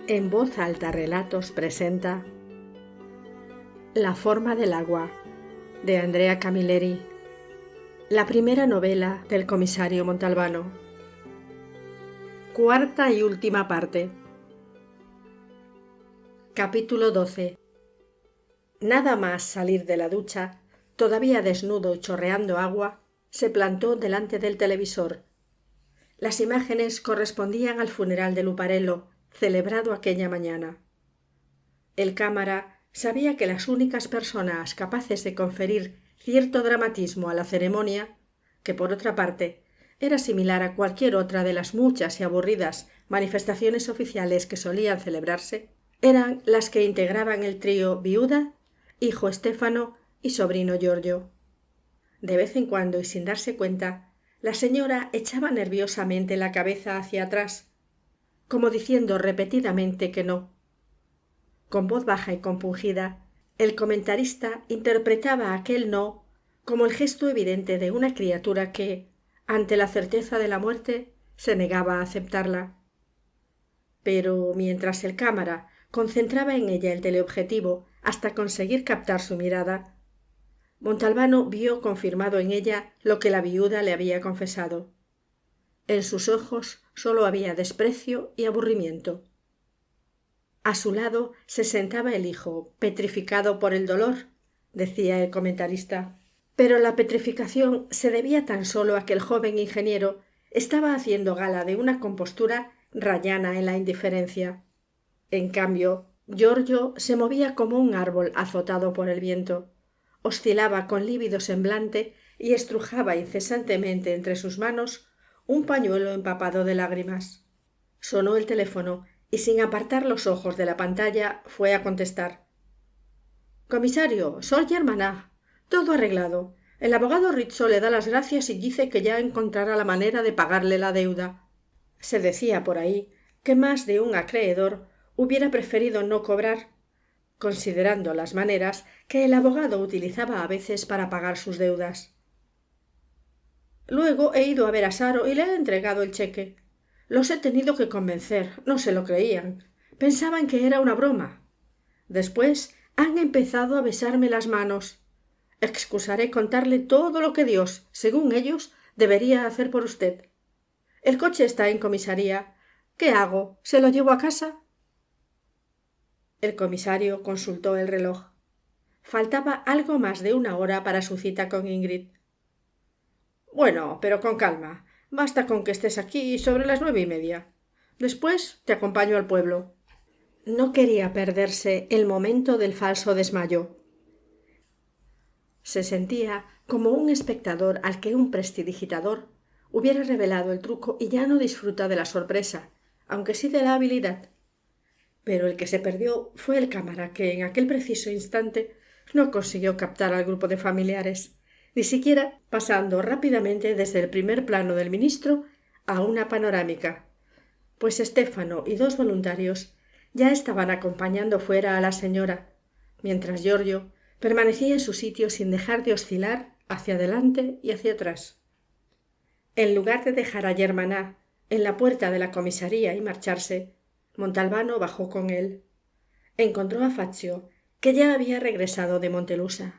En voz alta relatos presenta La forma del agua, de Andrea Camilleri, la primera novela del comisario Montalbano. Cuarta y última parte. Capítulo 12. Nada más salir de la ducha, todavía desnudo y chorreando agua, se plantó delante del televisor. Las imágenes correspondían al funeral de Luparello, celebrado aquella mañana. El cámara sabía que las únicas personas capaces de conferir cierto dramatismo a la ceremonia, que por otra parte era similar a cualquier otra de las muchas y aburridas manifestaciones oficiales que solían celebrarse, eran las que integraban el trío viuda, hijo Estéfano y sobrino Giorgio. De vez en cuando y sin darse cuenta, la señora echaba nerviosamente la cabeza hacia atrás, como diciendo repetidamente que no. Con voz baja y compungida, el comentarista interpretaba aquel no como el gesto evidente de una criatura que, ante la certeza de la muerte, se negaba a aceptarla. Pero mientras el cámara concentraba en ella el teleobjetivo hasta conseguir captar su mirada, Montalbano vio confirmado en ella lo que la viuda le había confesado. En sus ojos solo había desprecio y aburrimiento. A su lado se sentaba el hijo, petrificado por el dolor, decía el comentarista. Pero la petrificación se debía tan solo a que el joven ingeniero estaba haciendo gala de una compostura rayana en la indiferencia. En cambio, Giorgio se movía como un árbol azotado por el viento. Oscilaba con lívido semblante y estrujaba incesantemente entre sus manos un pañuelo empapado de lágrimas. Sonó el teléfono y sin apartar los ojos de la pantalla fue a contestar. «Comisario, soy Germanà. Todo arreglado. El abogado Rizzo le da las gracias y dice que ya encontrará la manera de pagarle la deuda». Se decía por ahí que más de un acreedor hubiera preferido no cobrar, considerando las maneras que el abogado utilizaba a veces para pagar sus deudas. Luego he ido a ver a Saro y le he entregado el cheque. Los he tenido que convencer, no se lo creían. Pensaban que era una broma. Después han empezado a besarme las manos. Excusaré contarle todo lo que Dios, según ellos, debería hacer por usted. El coche está en comisaría. ¿Qué hago? ¿Se lo llevo a casa? El comisario consultó el reloj. Faltaba algo más de una hora para su cita con Ingrid. Bueno, pero con calma. Basta con que estés aquí sobre las 9:30. Después te acompaño al pueblo. No quería perderse el momento del falso desmayo. Se sentía como un espectador al que un prestidigitador hubiera revelado el truco y ya no disfruta de la sorpresa, aunque sí de la habilidad. Pero el que se perdió fue el cámara que en aquel preciso instante no consiguió captar al grupo de familiares, ni siquiera pasando rápidamente desde el primer plano del ministro a una panorámica, pues Estéfano y 2 voluntarios ya estaban acompañando fuera a la señora, mientras Giorgio permanecía en su sitio sin dejar de oscilar hacia adelante y hacia atrás. En lugar de dejar a Germanà en la puerta de la comisaría y marcharse, Montalbano bajó con él. Encontró a Fazio, que ya había regresado de Montelusa.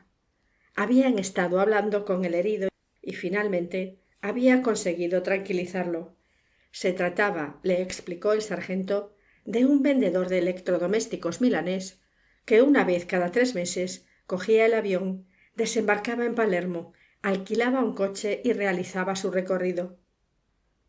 Habían estado hablando con el herido y finalmente había conseguido tranquilizarlo. Se trataba, le explicó el sargento, de un vendedor de electrodomésticos milanés que una vez cada 3 meses cogía el avión, desembarcaba en Palermo, alquilaba un coche y realizaba su recorrido.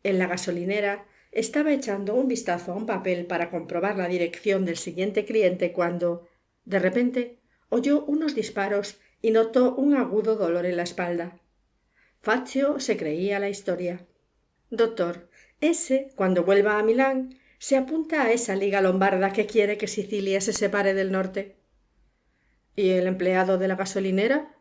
En la gasolinera estaba echando un vistazo a un papel para comprobar la dirección del siguiente cliente cuando, de repente, oyó unos disparos y notó un agudo dolor en la espalda. Fazio se creía la historia. «Doctor, ese, cuando vuelva a Milán, se apunta a esa liga lombarda que quiere que Sicilia se separe del norte». «¿Y el empleado de la gasolinera?»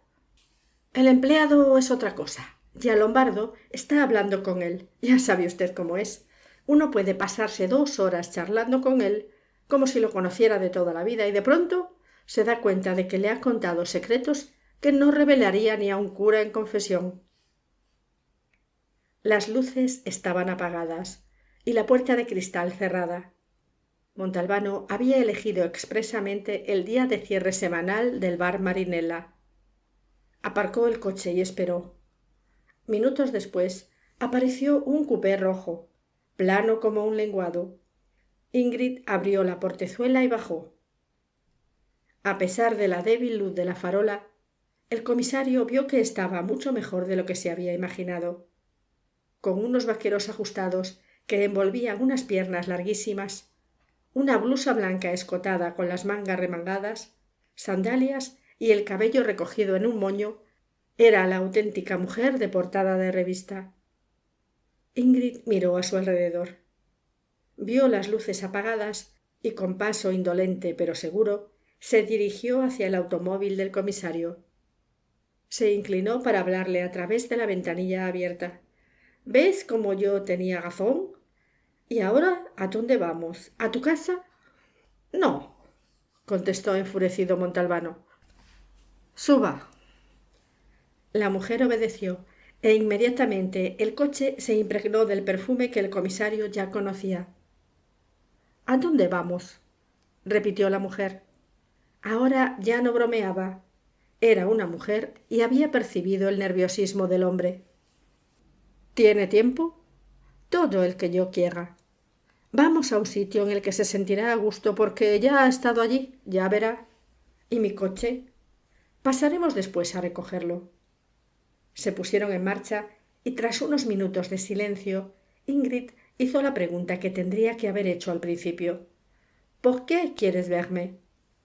«El empleado es otra cosa. Ya Lombardo está hablando con él. Ya sabe usted cómo es. Uno puede pasarse 2 horas charlando con él, como si lo conociera de toda la vida, y de pronto se da cuenta de que le ha contado secretos que no revelaría ni a un cura en confesión». Las luces estaban apagadas y la puerta de cristal cerrada. Montalbano había elegido expresamente el día de cierre semanal del bar Marinella. Aparcó el coche y esperó. Minutos después apareció un cupé rojo, plano como un lenguado. Ingrid abrió la portezuela y bajó. A pesar de la débil luz de la farola, el comisario vio que estaba mucho mejor de lo que se había imaginado. Con unos vaqueros ajustados que envolvían unas piernas larguísimas, una blusa blanca escotada con las mangas remangadas, sandalias y el cabello recogido en un moño, era la auténtica mujer de portada de revista. Ingrid miró a su alrededor. Vio las luces apagadas y con paso indolente pero seguro se dirigió hacia el automóvil del comisario. Se inclinó para hablarle a través de la ventanilla abierta. ¿Ves cómo yo tenía razón? ¿Y ahora a dónde vamos? ¿A tu casa? No, contestó enfurecido Montalbano. Suba. La mujer obedeció, e inmediatamente el coche se impregnó del perfume que el comisario ya conocía. ¿A dónde vamos? Repitió la mujer. Ahora ya no bromeaba. Era una mujer y había percibido el nerviosismo del hombre. ¿Tiene tiempo? Todo el que yo quiera. Vamos a un sitio en el que se sentirá a gusto porque ya ha estado allí, ya verá. ¿Y mi coche? Pasaremos después a recogerlo. Se pusieron en marcha y tras unos minutos de silencio, Ingrid hizo la pregunta que tendría que haber hecho al principio. ¿Por qué quieres verme?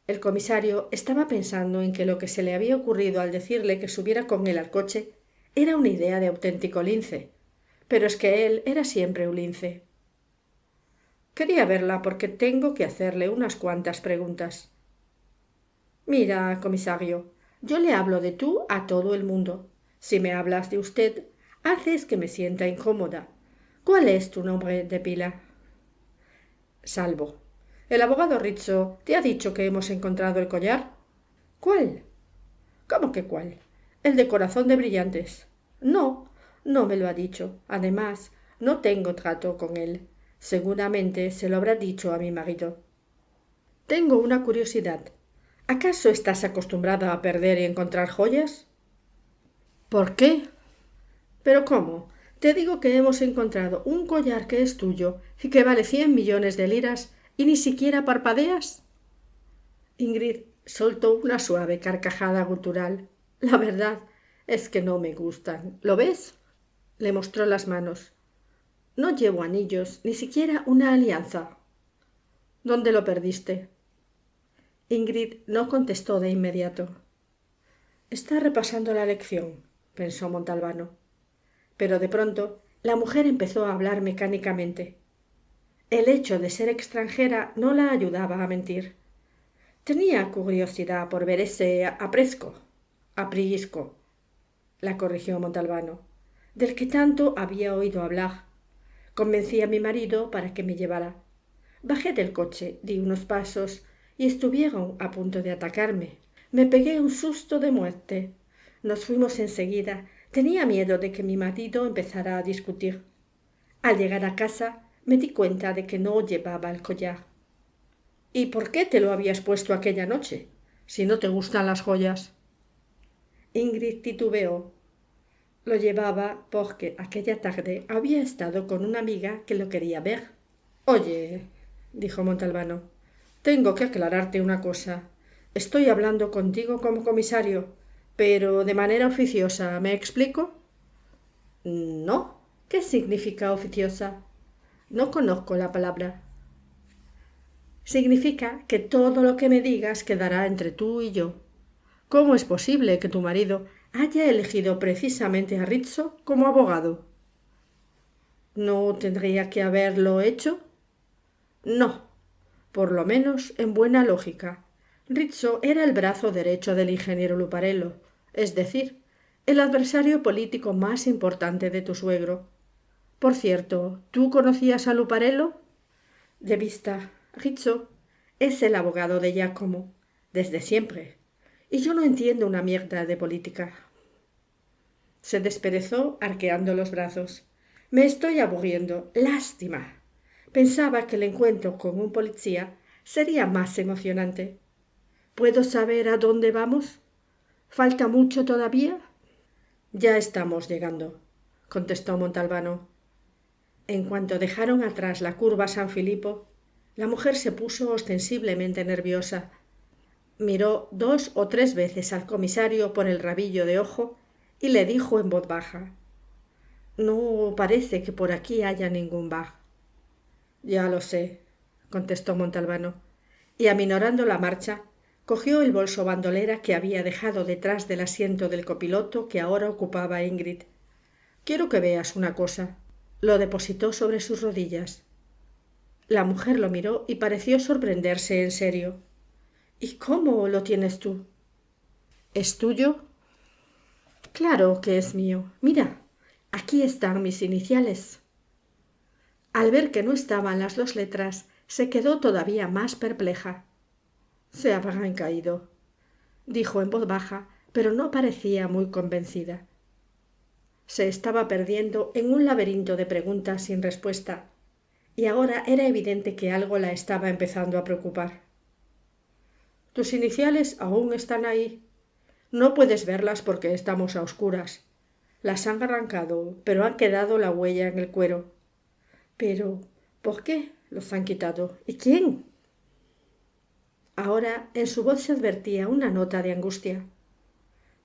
El comisario estaba pensando en que lo que se le había ocurrido al decirle que subiera con él al coche era una idea de auténtico lince, pero es que él era siempre un lince. Quería verla porque tengo que hacerle unas cuantas preguntas. Mira, comisario, yo le hablo de tú a todo el mundo. Si me hablas de usted, haces que me sienta incómoda. ¿Cuál es tu nombre de pila? Salvo. El abogado Rizzo te ha dicho que hemos encontrado el collar. ¿Cuál? ¿Cómo que cuál? El de corazón de brillantes. No, no me lo ha dicho. Además, no tengo trato con él. Seguramente se lo habrá dicho a mi marido. Tengo una curiosidad. ¿Acaso estás acostumbrada a perder y encontrar joyas? ¿Por qué? ¿Pero cómo? Te digo que hemos encontrado un collar que es tuyo y que vale 100 millones de liras y ni siquiera parpadeas. Ingrid soltó una suave carcajada gutural. La verdad es que no me gustan. ¿Lo ves? Le mostró las manos. No llevo anillos, ni siquiera una alianza. ¿Dónde lo perdiste? Ingrid no contestó de inmediato. Está repasando la lección, pensó Montalbano. Pero de pronto la mujer empezó a hablar mecánicamente. El hecho de ser extranjera no la ayudaba a mentir. Tenía curiosidad por ver ese aprisco, la corrigió Montalbano, del que tanto había oído hablar. Convencí a mi marido para que me llevara. Bajé del coche, di unos pasos y estuvieron a punto de atacarme. Me pegué un susto de muerte. Nos fuimos enseguida. Tenía miedo de que mi marido empezara a discutir. Al llegar a casa me di cuenta de que no llevaba el collar. ¿Y por qué te lo habías puesto aquella noche, si no te gustan las joyas? Ingrid titubeó. Lo llevaba porque aquella tarde había estado con una amiga que lo quería ver. Oye, dijo Montalbano, tengo que aclararte una cosa. Estoy hablando contigo como comisario, pero de manera oficiosa, ¿me explico? No. ¿Qué significa oficiosa? No conozco la palabra. Significa que todo lo que me digas quedará entre tú y yo. ¿Cómo es posible que tu marido haya elegido precisamente a Rizzo como abogado? ¿No tendría que haberlo hecho? No, por lo menos en buena lógica. Rizzo era el brazo derecho del ingeniero Luparello, es decir, el adversario político más importante de tu suegro. Por cierto, ¿tú conocías a Luparello? De vista. Rizzo es el abogado de Giacomo, desde siempre, y yo no entiendo una mierda de política. Se desperezó arqueando los brazos. Me estoy aburriendo. Lástima. Pensaba que el encuentro con un policía sería más emocionante. ¿Puedo saber a dónde vamos? ¿Falta mucho todavía? Ya estamos llegando, contestó Montalbano. En cuanto dejaron atrás la curva San Filipo, la mujer se puso ostensiblemente nerviosa. Miró 2 o 3 veces al comisario por el rabillo de ojo y le dijo en voz baja: «No parece que por aquí haya ningún bar». «Ya lo sé», contestó Montalbano, y aminorando la marcha, cogió el bolso bandolera que había dejado detrás del asiento del copiloto que ahora ocupaba Ingrid. «Quiero que veas una cosa». Lo depositó sobre sus rodillas. La mujer lo miró y pareció sorprenderse en serio. «¿Y cómo lo tienes tú?» «¿Es tuyo?» «Claro que es mío. Mira, aquí están mis iniciales». Al ver que no estaban las 2 letras, se quedó todavía más perpleja. «Se habrán caído», dijo en voz baja, pero no parecía muy convencida. Se estaba perdiendo en un laberinto de preguntas sin respuesta, y ahora era evidente que algo la estaba empezando a preocupar. «Tus iniciales aún están ahí. No puedes verlas porque estamos a oscuras. Las han arrancado, pero han quedado la huella en el cuero». «Pero, ¿por qué los han quitado? ¿Y quién?» Ahora en su voz se advertía una nota de angustia.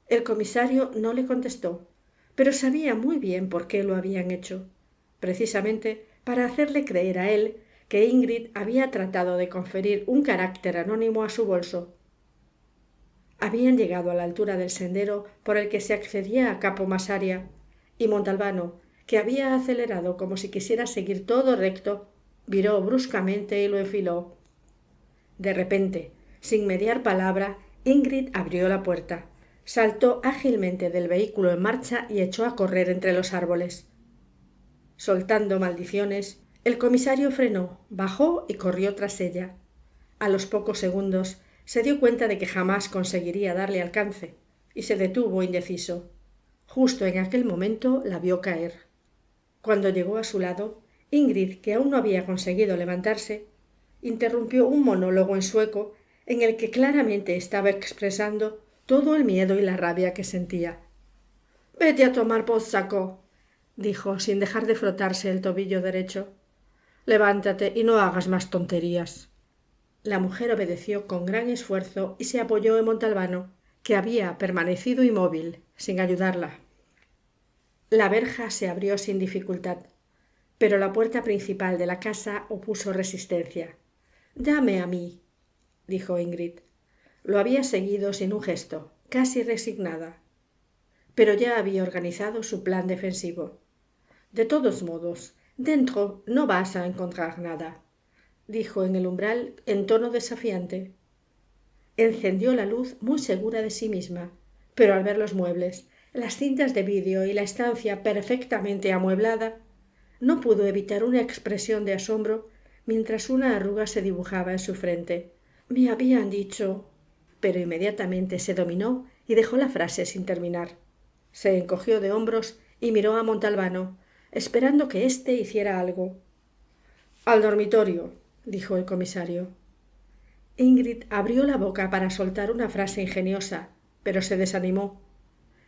El comisario no le contestó, pero sabía muy bien por qué lo habían hecho, precisamente para hacerle creer a él que Ingrid había tratado de conferir un carácter anónimo a su bolso. Habían llegado a la altura del sendero por el que se accedía a Capo Masaria, y Montalbano, que había acelerado como si quisiera seguir todo recto, viró bruscamente y lo enfiló. De repente, sin mediar palabra, Ingrid abrió la puerta, saltó ágilmente del vehículo en marcha y echó a correr entre los árboles. Soltando maldiciones, el comisario frenó, bajó y corrió tras ella. A los pocos segundos se dio cuenta de que jamás conseguiría darle alcance, y se detuvo indeciso. Justo en aquel momento la vio caer. Cuando llegó a su lado, Ingrid, que aún no había conseguido levantarse, interrumpió un monólogo en sueco en el que claramente estaba expresando todo el miedo y la rabia que sentía. «Vete a tomar por saco», dijo, sin dejar de frotarse el tobillo derecho. «Levántate y no hagas más tonterías». La mujer obedeció con gran esfuerzo y se apoyó en Montalbano, que había permanecido inmóvil, sin ayudarla. La verja se abrió sin dificultad, pero la puerta principal de la casa opuso resistencia. «Dame a mí», dijo Ingrid. Lo había seguido sin un gesto, casi resignada. Pero ya había organizado su plan defensivo. «De todos modos, dentro no vas a encontrar nada», dijo en el umbral en tono desafiante. Encendió la luz muy segura de sí misma, pero al ver los muebles, las cintas de vídeo y la estancia perfectamente amueblada, no pudo evitar una expresión de asombro mientras una arruga se dibujaba en su frente. «Me habían dicho...» Pero inmediatamente se dominó y dejó la frase sin terminar. Se encogió de hombros y miró a Montalbano, esperando que éste hiciera algo. «Al dormitorio», dijo el comisario. Ingrid abrió la boca para soltar una frase ingeniosa, pero se desanimó.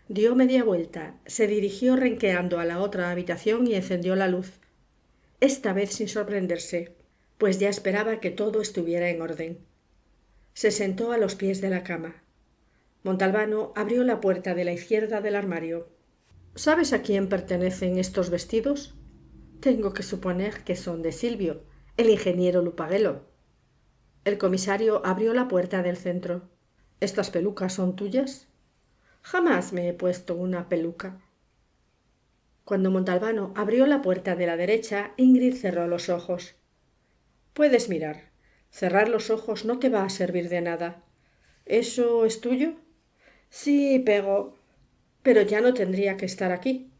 Dio media vuelta, se dirigió renqueando a la otra habitación y encendió la luz. Esta vez sin sorprenderse, pues ya esperaba que todo estuviera en orden. Se sentó a los pies de la cama. Montalbano abrió la puerta de la izquierda del armario. «¿Sabes a quién pertenecen estos vestidos? Tengo que suponer que son de Silvio, el ingeniero Lupaguelo». El comisario abrió la puerta del centro. «¿Estas pelucas son tuyas?» «Jamás me he puesto una peluca». Cuando Montalbano abrió la puerta de la derecha, Ingrid cerró los ojos. «Puedes mirar. Cerrar los ojos no te va a servir de nada. ¿Eso es tuyo?» «Sí, pero ya no tendría que estar aquí»,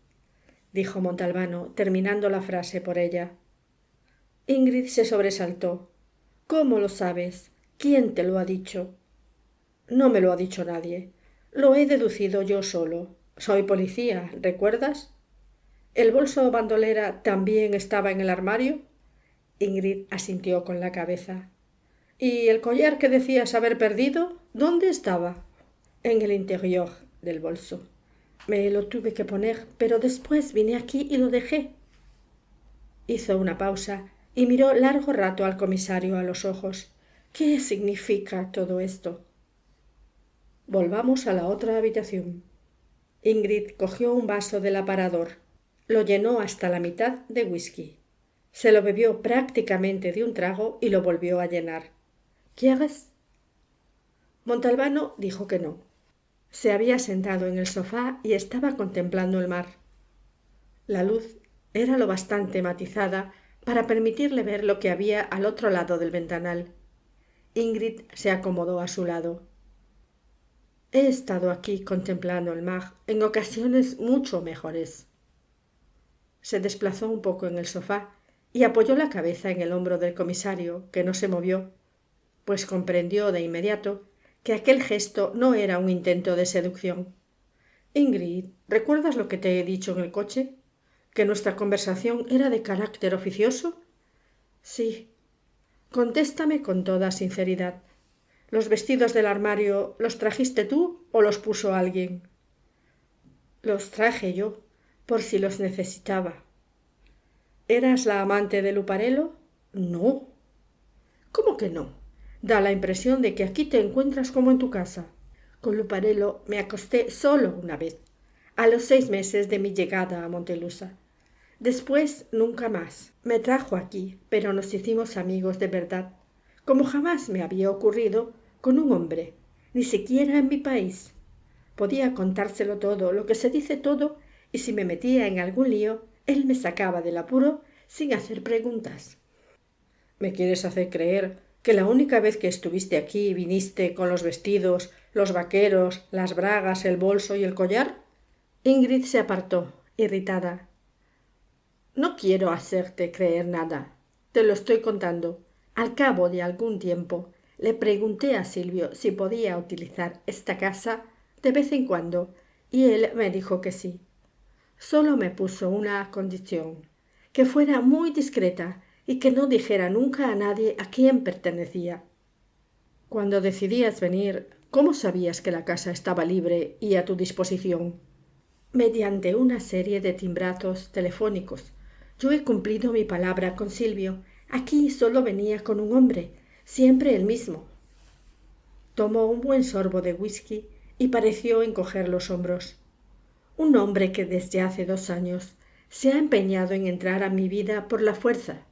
dijo Montalbano, terminando la frase por ella. Ingrid se sobresaltó. «¿Cómo lo sabes? ¿Quién te lo ha dicho?» «No me lo ha dicho nadie. Lo he deducido yo solo. Soy policía, ¿recuerdas? ¿El bolso bandolera también estaba en el armario?» Ingrid asintió con la cabeza. ¿Y el collar que decías haber perdido? ¿Dónde estaba? En el interior del bolso. Me lo tuve que poner, pero después vine aquí y lo dejé. Hizo una pausa y miró largo rato al comisario a los ojos. ¿Qué significa todo esto? Volvamos a la otra habitación. Ingrid cogió un vaso del aparador. Lo llenó hasta la mitad de whisky. Se lo bebió prácticamente de un trago y lo volvió a llenar. ¿Quieres? Montalbano dijo que no. Se había sentado en el sofá y estaba contemplando el mar. La luz era lo bastante matizada para permitirle ver lo que había al otro lado del ventanal. Ingrid se acomodó a su lado. He estado aquí contemplando el mar en ocasiones mucho mejores. Se desplazó un poco en el sofá y apoyó la cabeza en el hombro del comisario, que no se movió, pues comprendió de inmediato que aquel gesto no era un intento de seducción. Ingrid, ¿recuerdas lo que te he dicho en el coche? ¿Que nuestra conversación era de carácter oficioso? Sí. Contéstame con toda sinceridad. ¿Los vestidos del armario los trajiste tú o los puso alguien? Los traje yo, por si los necesitaba. ¿Eras la amante de Luparello? No. ¿Cómo que no? Da la impresión de que aquí te encuentras como en tu casa. Con Luparello me acosté solo una vez, a los 6 meses de mi llegada a Montelusa. Después nunca más. Me trajo aquí, pero nos hicimos amigos de verdad, como jamás me había ocurrido con un hombre, ni siquiera en mi país. Podía contárselo todo, lo que se dice todo, y si me metía en algún lío, él me sacaba del apuro sin hacer preguntas. ¿Me quieres hacer creer que la única vez que estuviste aquí viniste con los vestidos, los vaqueros, las bragas, el bolso y el collar? Ingrid se apartó, irritada. No quiero hacerte creer nada. Te lo estoy contando. Al cabo de algún tiempo, le pregunté a Silvio si podía utilizar esta casa de vez en cuando, y él me dijo que sí. Solo me puso una condición, que fuera muy discreta y que no dijera nunca a nadie a quién pertenecía. Cuando decidías venir, ¿cómo sabías que la casa estaba libre y a tu disposición? Mediante una serie de timbrazos telefónicos. Yo he cumplido mi palabra con Silvio. Aquí solo venía con un hombre, siempre el mismo. Tomó un buen sorbo de whisky y pareció encoger los hombros. Un hombre que desde hace 2 años se ha empeñado en entrar a mi vida por la fuerza,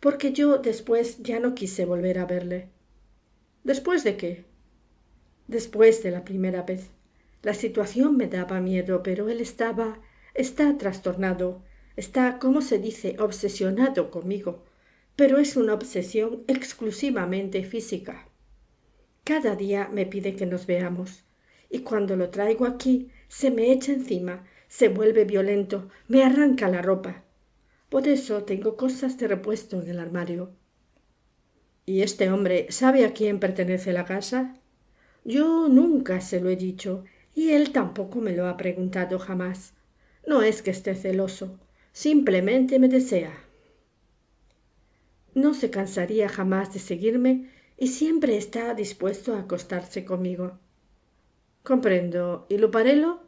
porque yo después ya no quise volver a verle. ¿Después de qué? Después de la primera vez. La situación me daba miedo, pero él está trastornado, está, ¿cómo se dice?, obsesionado conmigo, pero es una obsesión exclusivamente física. Cada día me pide que nos veamos, y cuando lo traigo aquí se me echa encima, se vuelve violento, me arranca la ropa. Por eso tengo cosas de repuesto en el armario. ¿Y este hombre sabe a quién pertenece la casa? Yo nunca se lo he dicho, y él tampoco me lo ha preguntado jamás. No es que esté celoso, simplemente me desea. No se cansaría jamás de seguirme y siempre está dispuesto a acostarse conmigo. Comprendo. ¿Y Luparello?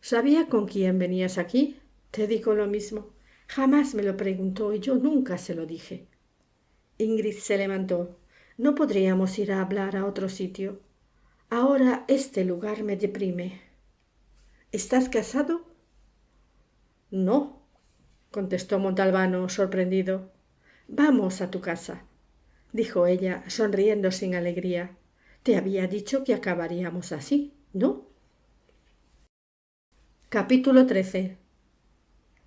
¿Sabía con quién venías aquí? Te digo lo mismo. Jamás me lo preguntó y yo nunca se lo dije. Ingrid se levantó. No podríamos ir a hablar a otro sitio. Ahora este lugar me deprime. ¿Estás casado? No, contestó Montalbano, sorprendido. Vamos a tu casa, dijo ella, sonriendo sin alegría. Te había dicho que acabaríamos así, ¿no? Capítulo 13.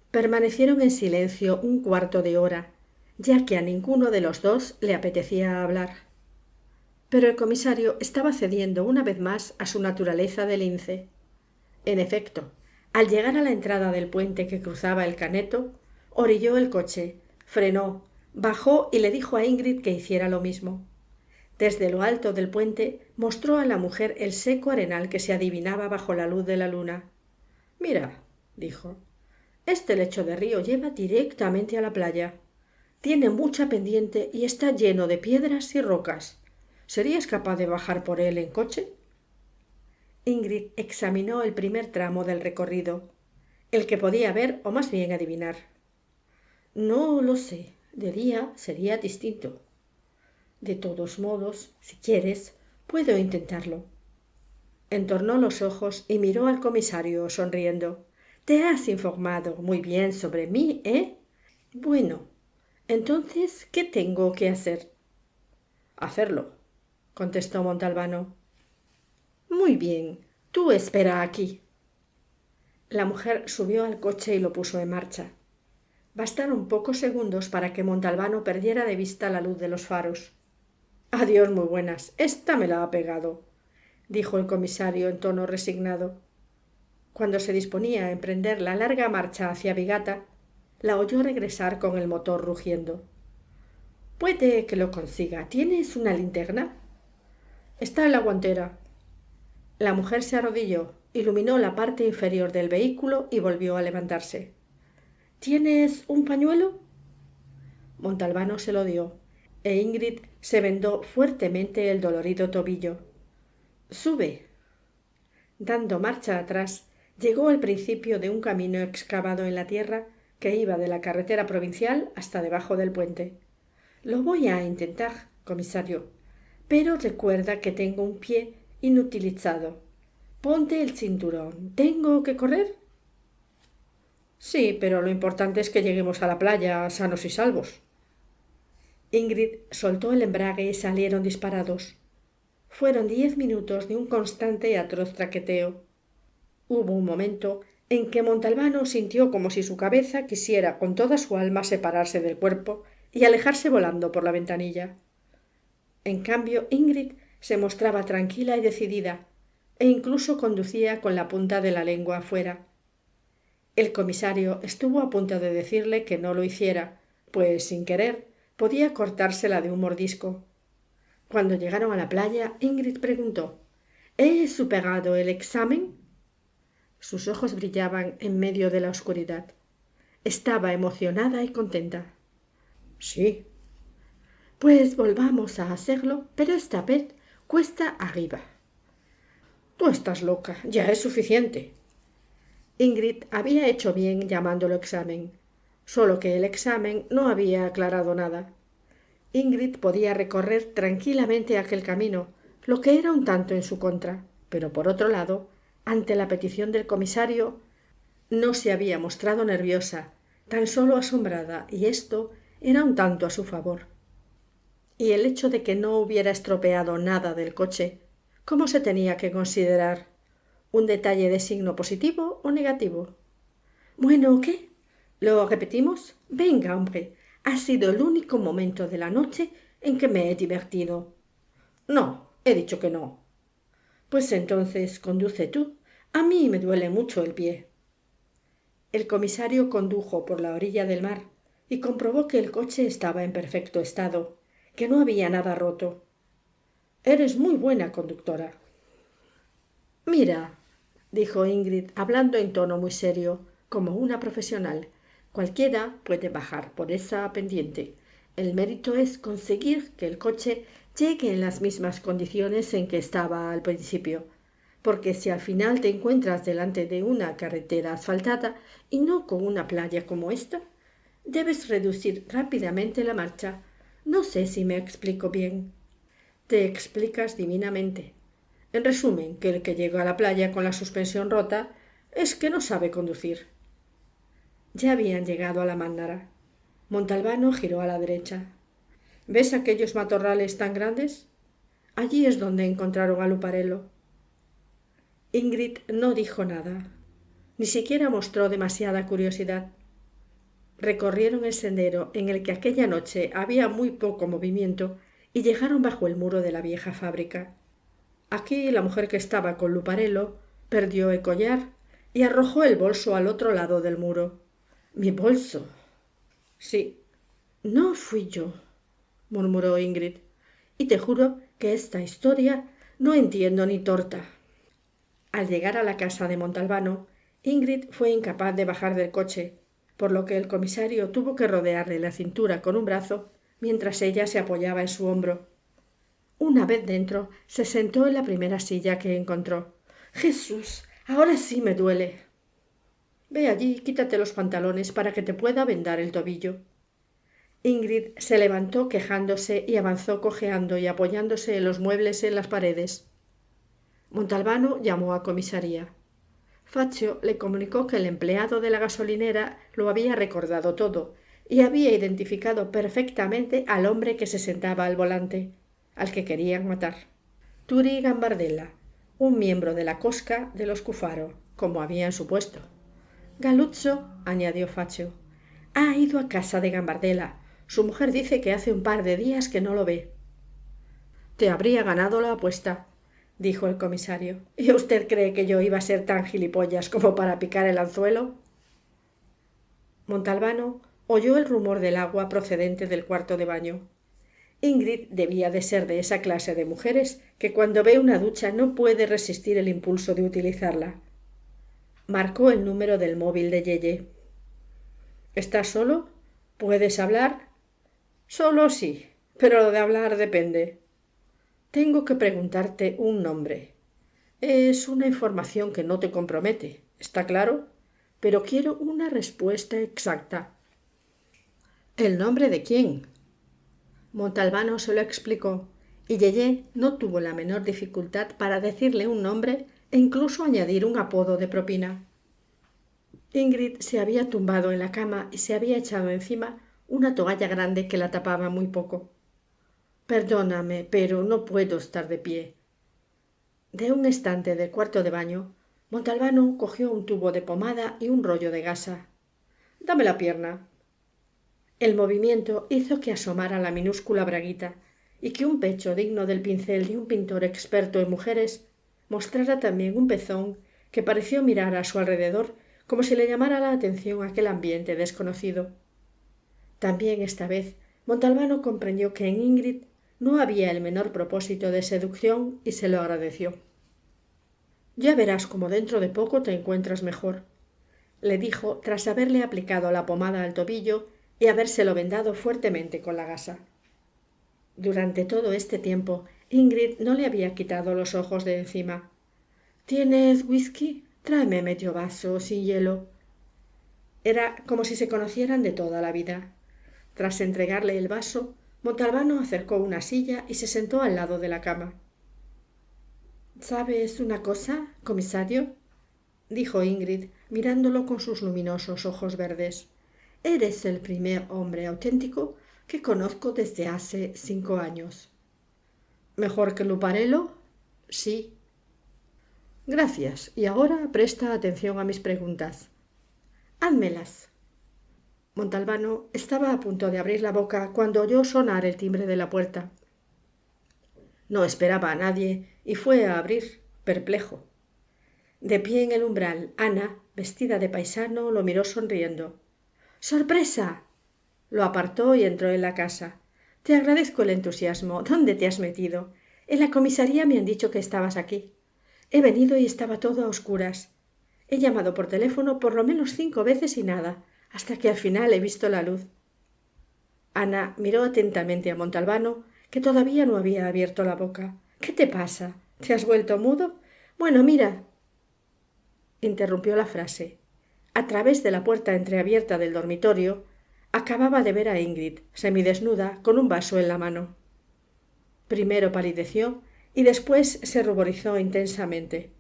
Permanecieron en silencio un cuarto de hora, ya que a ninguno de los dos le apetecía hablar. Pero el comisario estaba cediendo una vez más a su naturaleza de lince. En efecto, al llegar a la entrada del puente que cruzaba el Caneto, orilló el coche, frenó, bajó y le dijo a Ingrid que hiciera lo mismo. Desde lo alto del puente mostró a la mujer el seco arenal que se adivinaba bajo la luz de la luna. «Mira», dijo, «este lecho de río lleva directamente a la playa. Tiene mucha pendiente y está lleno de piedras y rocas. ¿Serías capaz de bajar por él en coche? Ingrid examinó el primer tramo del recorrido, el que podía ver o más bien adivinar. No lo sé. De día sería distinto. De todos modos, si quieres, puedo intentarlo. Entornó los ojos y miró al comisario sonriendo. Te has informado muy bien sobre mí, ¿eh? Bueno, entonces, ¿qué tengo que hacer? Hacerlo, contestó Montalbano. Muy bien, tú espera aquí. La mujer subió al coche y lo puso en marcha. Bastaron pocos segundos para que Montalbano perdiera de vista la luz de los faros. Adiós, muy buenas. Esta me la ha pegado, dijo el comisario en tono resignado. Cuando se disponía a emprender la larga marcha hacia Bigata, la oyó regresar con el motor rugiendo. Puede que lo consiga. ¿Tienes una linterna? Está en la guantera. La mujer se arrodilló, iluminó la parte inferior del vehículo y volvió a levantarse. ¿Tienes un pañuelo? Montalbano se lo dio, e Ingrid se vendó fuertemente el dolorido tobillo. Sube. Dando marcha atrás, llegó al principio de un camino excavado en la tierra que iba de la carretera provincial hasta debajo del puente. Lo voy a intentar, comisario, pero recuerda que tengo un pie inutilizado. Ponte el cinturón. ¿Tengo que correr? Sí, pero lo importante es que lleguemos a la playa sanos y salvos. Ingrid soltó el embrague y salieron disparados. Fueron 10 minutos de un constante y atroz traqueteo. Hubo un momento en que Montalbano sintió como si su cabeza quisiera con toda su alma separarse del cuerpo y alejarse volando por la ventanilla. En cambio, Ingrid se mostraba tranquila y decidida, e incluso conducía con la punta de la lengua afuera. El comisario estuvo a punto de decirle que no lo hiciera, pues, sin querer, podía cortársela de un mordisco. Cuando llegaron a la playa, Ingrid preguntó: ¿He superado el examen? Sus ojos brillaban en medio de la oscuridad. Estaba emocionada y contenta. Sí. Pues volvamos a hacerlo, pero esta vez cuesta arriba. Tú estás loca, ya es suficiente. Ingrid había hecho bien llamándolo examen, solo que el examen no había aclarado nada. Ingrid podía recorrer tranquilamente aquel camino, lo que era un tanto en su contra, pero por otro lado, ante la petición del comisario, no se había mostrado nerviosa, tan solo asombrada, y esto era un tanto a su favor. Y el hecho de que no hubiera estropeado nada del coche, ¿cómo se tenía que considerar? ¿Un detalle de signo positivo o negativo? Bueno, ¿qué? ¿Lo repetimos? Venga, hombre. Ha sido el único momento de la noche en que me he divertido. No, he dicho que no. Pues entonces conduce tú. A mí me duele mucho el pie. El comisario condujo por la orilla del mar y comprobó que el coche estaba en perfecto estado, que no había nada roto. Eres muy buena conductora. Mira, dijo Ingrid, hablando en tono muy serio, como una profesional, cualquiera puede bajar por esa pendiente. El mérito es conseguir que el coche llegue en las mismas condiciones en que estaba al principio, porque si al final te encuentras delante de una carretera asfaltada y no con una playa como esta, debes reducir rápidamente la marcha. No sé si me explico bien. Te explicas divinamente. En resumen, que el que llega a la playa con la suspensión rota es que no sabe conducir. Ya habían llegado a la Mándara. Montalbano giró a la derecha. ¿Ves aquellos matorrales tan grandes? Allí es donde encontraron a Luparello. Ingrid no dijo nada, ni siquiera mostró demasiada curiosidad. Recorrieron el sendero en el que aquella noche había muy poco movimiento y llegaron bajo el muro de la vieja fábrica. Aquí la mujer que estaba con Luparello perdió el collar y arrojó el bolso al otro lado del muro. ¿Mi bolso? Sí. No fui yo, murmuró Ingrid, y te juro que esta historia no entiendo ni torta. Al llegar a la casa de Montalbano, Ingrid fue incapaz de bajar del coche, por lo que el comisario tuvo que rodearle la cintura con un brazo mientras ella se apoyaba en su hombro. Una vez dentro, se sentó en la primera silla que encontró. «Jesús, ahora sí me duele». «Ve allí, quítate los pantalones para que te pueda vendar el tobillo». Ingrid se levantó quejándose y avanzó cojeando y apoyándose en los muebles en las paredes. Montalbano llamó a comisaría. Faccio le comunicó que el empleado de la gasolinera lo había recordado todo y había identificado perfectamente al hombre que se sentaba al volante, al que querían matar. Turi Gambardella, un miembro de la cosca de los Cufaro, como habían supuesto. Galuzzo, añadió Faccio, ha ido a casa de Gambardella. Su mujer dice que hace un par de días que no lo ve. Te habría ganado la apuesta, dijo el comisario. ¿Y usted cree que yo iba a ser tan gilipollas como para picar el anzuelo? Montalbano oyó el rumor del agua procedente del cuarto de baño. Ingrid debía de ser de esa clase de mujeres que cuando ve una ducha no puede resistir el impulso de utilizarla. Marcó el número del móvil de Yeye. ¿Estás solo? ¿Puedes hablar? Solo sí, pero de hablar depende. Tengo que preguntarte un nombre. Es una información que no te compromete, ¿está claro? Pero quiero una respuesta exacta. ¿El nombre de quién? Montalbano se lo explicó, y Yeye no tuvo la menor dificultad para decirle un nombre e incluso añadir un apodo de propina. Ingrid se había tumbado en la cama y se había echado encima una toalla grande que la tapaba muy poco. Perdóname, pero no puedo estar de pie. De un estante del cuarto de baño, Montalbano cogió un tubo de pomada y un rollo de gasa. «Dame la pierna». El movimiento hizo que asomara la minúscula braguita y que un pecho digno del pincel de un pintor experto en mujeres mostrara también un pezón que pareció mirar a su alrededor como si le llamara la atención aquel ambiente desconocido. También esta vez Montalbano comprendió que en Ingrid no había el menor propósito de seducción y se lo agradeció. «Ya verás cómo dentro de poco te encuentras mejor», le dijo tras haberle aplicado la pomada al tobillo y habérselo vendado fuertemente con la gasa. Durante todo este tiempo Ingrid no le había quitado los ojos de encima. «¿Tienes whisky? Tráeme medio vaso, sin hielo». Era como si se conocieran de toda la vida. Tras entregarle el vaso, Montalbano acercó una silla y se sentó al lado de la cama. «¿Sabes una cosa, comisario?», dijo Ingrid, mirándolo con sus luminosos ojos verdes. «Eres el primer hombre auténtico que conozco desde hace 5 años». «¿Mejor que Luparello?» «Sí». «Gracias. Y ahora presta atención a mis preguntas». «Házmelas». Montalbano estaba a punto de abrir la boca cuando oyó sonar el timbre de la puerta. No esperaba a nadie y fue a abrir, perplejo. De pie en el umbral, Ana, vestida de paisano, lo miró sonriendo. «¡Sorpresa!». Lo apartó y entró en la casa. «Te agradezco el entusiasmo. ¿Dónde te has metido? En la comisaría me han dicho que estabas aquí. He venido y estaba todo a oscuras. He llamado por teléfono por lo menos 5 veces y nada, hasta que al final he visto la luz». Ana miró atentamente a Montalbano, que todavía no había abierto la boca. «¿Qué te pasa? ¿Te has vuelto mudo? Bueno, mira». Interrumpió la frase. A través de la puerta entreabierta del dormitorio, acababa de ver a Ingrid, semidesnuda, con un vaso en la mano. Primero palideció y después se ruborizó intensamente.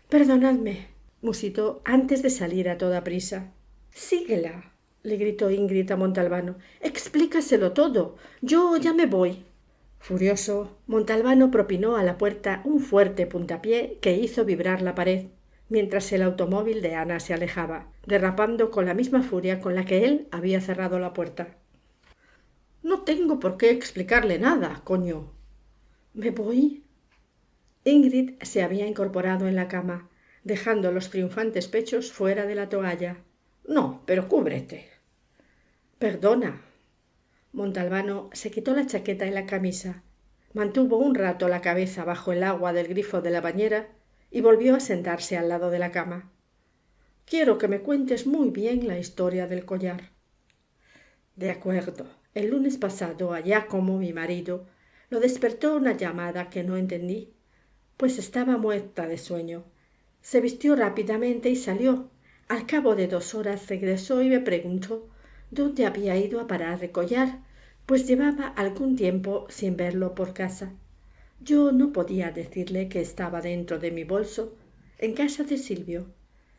«Perdonadme», musitó antes de salir a toda prisa. «Síguela», le gritó Ingrid a Montalbano. «Explícaselo todo. Yo ya me voy». Furioso, Montalbano propinó a la puerta un fuerte puntapié que hizo vibrar la pared, mientras el automóvil de Ana se alejaba, derrapando con la misma furia con la que él había cerrado la puerta. «No tengo por qué explicarle nada, coño». «¿Me voy?». Ingrid se había incorporado en la cama, dejando los triunfantes pechos fuera de la toalla. «No, pero cúbrete». «Perdona». Montalbano se quitó la chaqueta y la camisa, mantuvo un rato la cabeza bajo el agua del grifo de la bañera y volvió a sentarse al lado de la cama. Quiero que me cuentes muy bien la historia del collar. De acuerdo. El lunes pasado, a Giacomo, mi marido, lo despertó una llamada que no entendí, pues estaba muerta de sueño. Se vistió rápidamente y salió. Al cabo de 2 horas regresó y me preguntó dónde había ido a parar el collar, pues llevaba algún tiempo sin verlo por casa. Yo no podía decirle que estaba dentro de mi bolso, en casa de Silvio.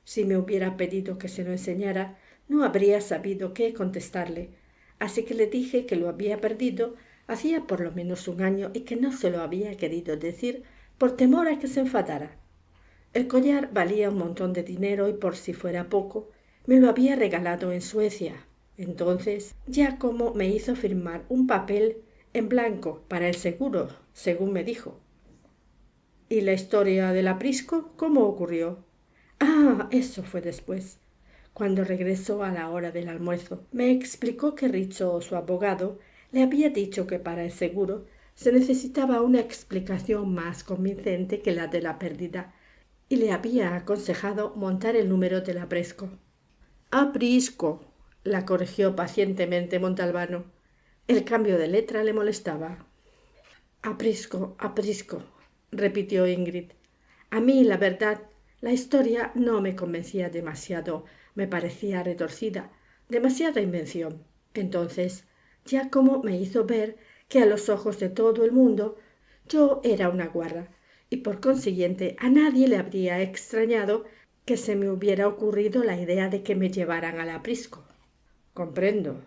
Si me hubiera pedido que se lo enseñara, no habría sabido qué contestarle, así que le dije que lo había perdido hacía por lo menos un año y que no se lo había querido decir por temor a que se enfadara. El collar valía un montón de dinero y por si fuera poco, me lo había regalado en Suecia. Entonces, Giacomo me hizo firmar un papel en blanco para el seguro, según me dijo. ¿Y la historia del aprisco cómo ocurrió? Ah, eso fue después. Cuando regresó a la hora del almuerzo, me explicó que Richo, su abogado, le había dicho que para el seguro se necesitaba una explicación más convincente que la de la pérdida, y le había aconsejado montar el número del aprisco. Aprisco, la corrigió pacientemente Montalbano. El cambio de letra le molestaba. Aprisco, repitió Ingrid. A mí, la verdad, la historia no me convencía demasiado, me parecía retorcida, demasiada invención. Entonces, Giacomo me hizo ver que a los ojos de todo el mundo yo era una guarra, y por consiguiente a nadie le habría extrañado que se me hubiera ocurrido la idea de que me llevaran al aprisco. Comprendo.